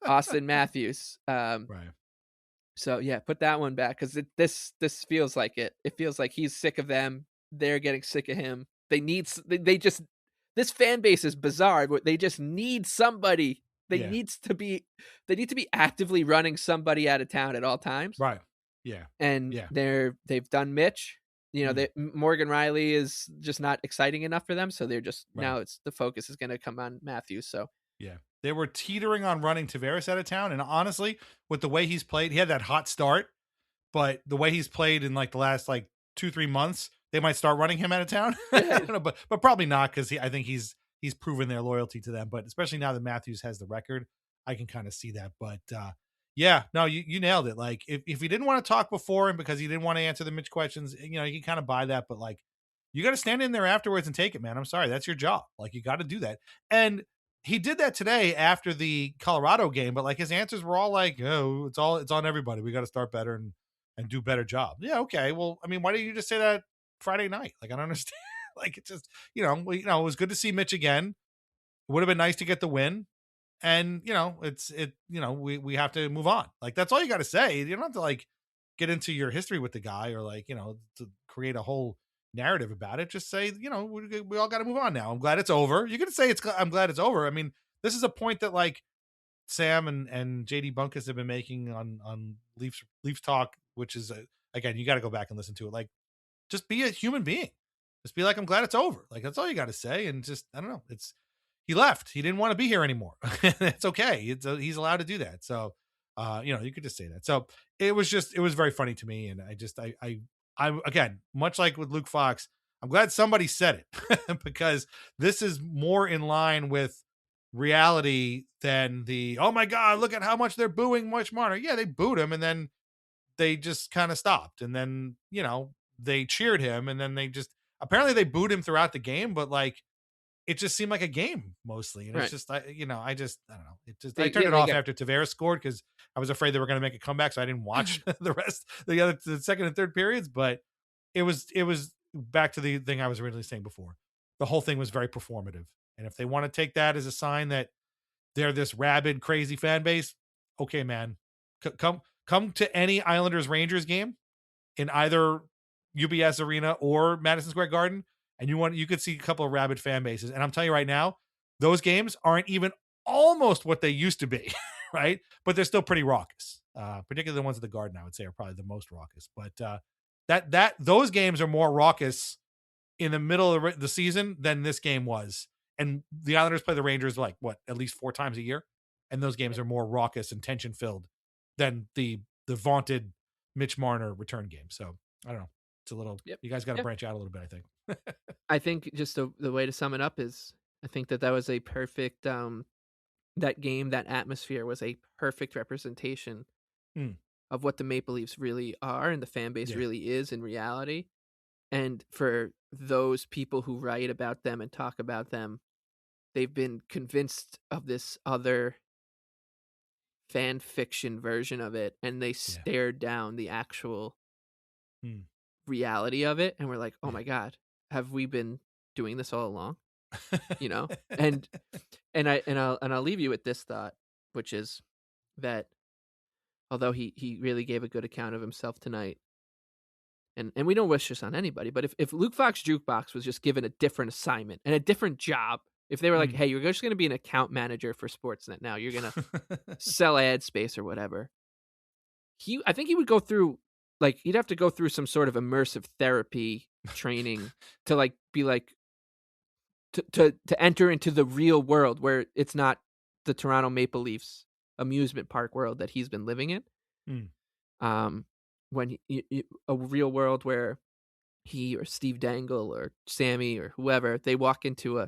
Austin Matthews. Right. So yeah, put that one back because this feels like it. It feels like he's sick of them. They're getting sick of him. This fan base is bizarre. They just need somebody. They need to be actively running somebody out of town at all times. Right. Yeah. And they've done Mitch. You know, Morgan Riley is just not exciting enough for them, so they're just now the focus is going to come on Matthews. So yeah, they were teetering on running Tavares out of town, and honestly, with the way he's played, he had that hot start, but the way he's played in like the last 2-3 months, they might start running him out of town. I don't know, but probably not because I think he's proven their loyalty to them. But especially now that Matthews has the record, I can kind of see that. But yeah, no, you nailed it. Like if he didn't want to talk before and because he didn't want to answer the Mitch questions, you can kind of buy that. But you got to stand in there afterwards and take it, man. I'm sorry, that's your job. Like you got to do that. And he did that today after the Colorado game. But his answers were all like, "Oh, it's on everybody. We got to start better and do a better job." Yeah, okay. Well, I mean, why didn't you just say that Friday night? I don't understand. It's just it was good to see Mitch again. It would have been nice to get the win. And we have to move on. That's all you got to say. You don't have to get into your history with the guy or to create a whole narrative about it. Just say, we all got to move on now. I'm glad it's over. You can say I'm glad it's over. I mean, this is a point that Sam and JD Bunkus have been making on Leafs Talk, which is again, you got to go back and listen to it. Just be a human being. Just be I'm glad it's over. That's all you got to say. And just, I don't know. He left. He didn't want to be here anymore. It's okay. He's allowed to do that. So, you could just say that. So it was very funny to me. And I again, much like with Luke Fox, I'm glad somebody said it because this is more in line with reality than oh my God, look at how much they're booing Mitch Marner. Yeah, they booed him and then they just kind of stopped. And then, they cheered him and then apparently they booed him throughout the game, but it just seemed like a game mostly. And it's just, I don't know. I turned it off after Tavares scored because I was afraid they were going to make a comeback. So I didn't watch the second and third periods, but it was back to the thing I was originally saying before. The whole thing was very performative. And if they want to take that as a sign that they're this rabid, crazy fan base, okay, man, come to any Islanders Rangers game in either UBS Arena or Madison Square Garden. And you could see a couple of rabid fan bases. And I'm telling you right now, those games aren't even almost what they used to be, right? But they're still pretty raucous. Particularly the ones at the Garden, I would say, are probably the most raucous. But those games are more raucous in the middle of the season than this game was. And the Islanders play the Rangers like what, at least 4 times a year, and those games are more raucous and tension filled than the vaunted Mitch Marner return game. So I don't know. It's a little. Yep. You guys got to Yep. branch out a little bit, I think. I think just the way to sum it up is I think that was a perfect that game, that atmosphere was a perfect representation Mm. of what the Maple Leafs really are and the fan base Yeah. really is in reality. And for those people who write about them and talk about them, they've been convinced of this other fan fiction version of it, and they stared down the actual Mm. reality of it, and we're like, oh Yeah. my God, have we been doing this all along? You know? And I'll leave you with this thought, which is that although he really gave a good account of himself tonight, and we don't wish this on anybody, but if Luke Fox Jukebox was just given a different assignment and a different job, if they were like, hey, you're just going to be an account manager for Sportsnet now, you're going to sell ad space or whatever, I think he would go through, like, he'd have to go through some sort of immersive therapy training to like be like to enter into the real world where it's not the Toronto Maple Leafs amusement park world that he's been living in. When a real world where he or Steve Dangle or Sammy or whoever, they walk into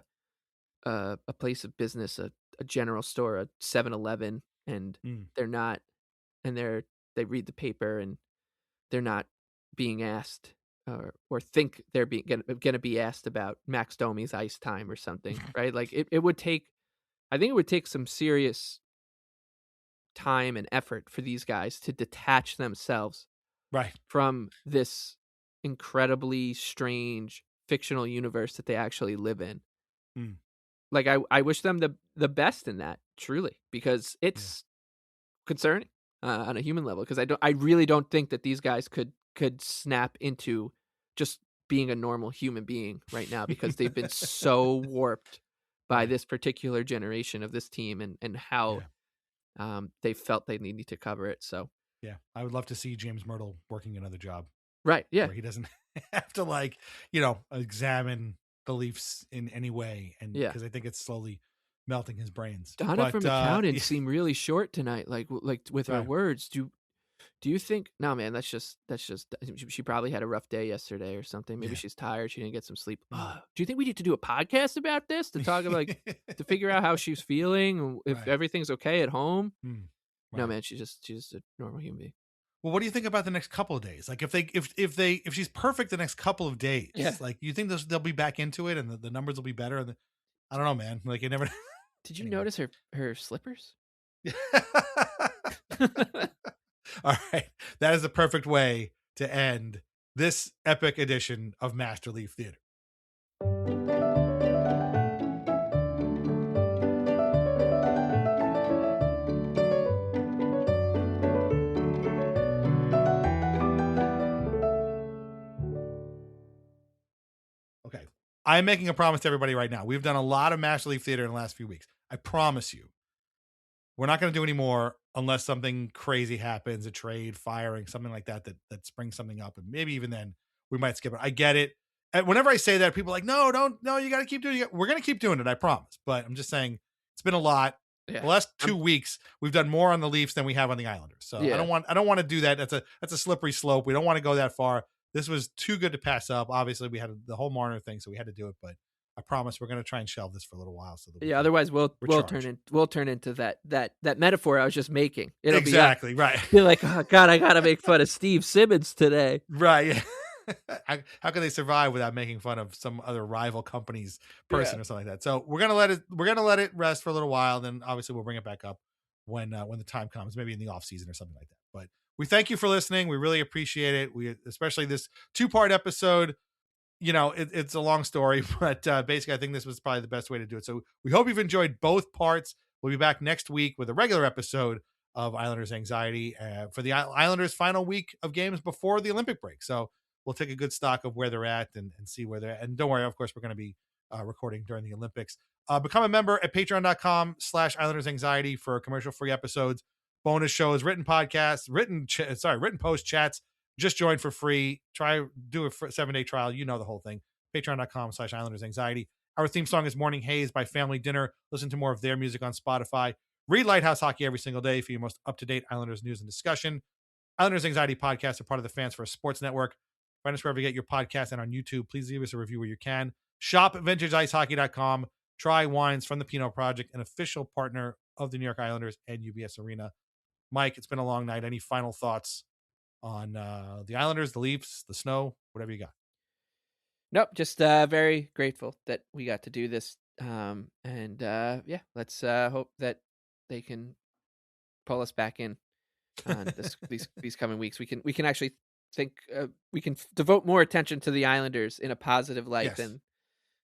a place of business, a general store, a 7-Eleven, and they're not, and they read the paper and they're not being asked or think they're going to be asked about Max Domi's ice time or something, right? Like it would take, I think it would take some serious time and effort for these guys to detach themselves from this incredibly strange fictional universe that they actually live in. Like I wish them the best in that, truly, because it's concerning on a human level, because I really don't think that these guys could snap into just being a normal human being right now, because they've been so warped by this particular generation of this team and how they felt they needed to cover it. So yeah, I would love to see James Myrtle working another job. Right. Yeah. Where he doesn't have to examine the Leafs in any way. And because I think it's slowly melting his brains. Donna from accounting seemed really short tonight. Like with her words, do you think, no, man, that's just, she probably had a rough day yesterday or something. Maybe she's tired. She didn't get some sleep. Do you think we need to do a podcast about this to talk about, to figure out how she's feeling, if everything's okay at home? No, man, she's just a normal human being. Well, what do you think about the next couple of days? Like if she's perfect the next couple of days, like you think they'll be back into it and the numbers will be better? And I don't know, man. Like you never. Did you notice her slippers? All right, that is the perfect way to end this epic edition of Master Leaf Theater. Okay, I'm making a promise to everybody right now. We've done a lot of Master Leaf Theater in the last few weeks. I promise you, we're not going to do any more unless something crazy happens, a trade, firing, something like that springs something up. And maybe even then we might skip it. I get it. And whenever I say that, people are like, no, you got to keep doing it. We're going to keep doing it. I promise. But I'm just saying it's been a lot. Yeah. The last 2 weeks, we've done more on the Leafs than we have on the Islanders. So I don't want to do that. That's a slippery slope. We don't want to go that far. This was too good to pass up. Obviously, we had the whole Marner thing, so we had to do it. But I promise we're going to try and shelve this for a little while. So that otherwise we'll turn into that metaphor I was just making. It'll exactly be right. You're like, oh God, I got to make fun of Steve Simmons today. Right. How can they survive without making fun of some other rival company's person or something like that? So we're gonna let it rest for a little while. Then obviously we'll bring it back up when the time comes, maybe in the off season or something like that. But we thank you for listening. We really appreciate it. We especially this 2-part episode. It's a long story, but basically I think this was probably the best way to do it. So we hope you've enjoyed both parts. We'll be back next week with a regular episode of Islanders Anxiety for the Islanders' final week of games before the Olympic break. So we'll take a good stock of where they're at and see where they're at. And don't worry, of course, we're going to be recording during the Olympics. Become a member at patreon.com/Islanders Anxiety for commercial-free episodes, bonus shows, written podcasts, written post chats. Just join for free. Do a 7-day trial. You know the whole thing. Patreon.com/Islanders Anxiety. Our theme song is Morning Haze by Family Dinner. Listen to more of their music on Spotify. Read Lighthouse Hockey every single day for your most up-to-date Islanders news and discussion. Islanders Anxiety Podcast are part of the Fans First Sports Network. Find us wherever you get your podcast and on YouTube. Please leave us a review where you can. Shop at VintageIceHockey.com. Try wines from the Pinot Project, an official partner of the New York Islanders and UBS Arena. Mike, it's been a long night. Any final thoughts on the Islanders, the Leafs, the snow, whatever you got? Nope, just very grateful that we got to do this. Yeah, let's hope that they can pull us back in on these coming weeks. We can actually think we can devote more attention to the Islanders in a positive light Yes.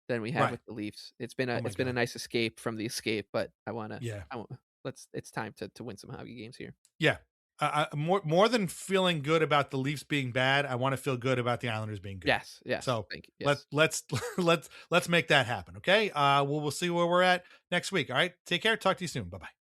than we have Right. with the Leafs. It's been Oh a my it's been a God. nice escape from the escape, but Yeah. it's time to win some hockey games here. Yeah. More than feeling good about the Leafs being bad, I want to feel good about the Islanders being good. Yes, So thank you. let Yes. let's let's make that happen. Okay. We'll see where we're at next week. All right. Take care. Talk to you soon. Bye bye.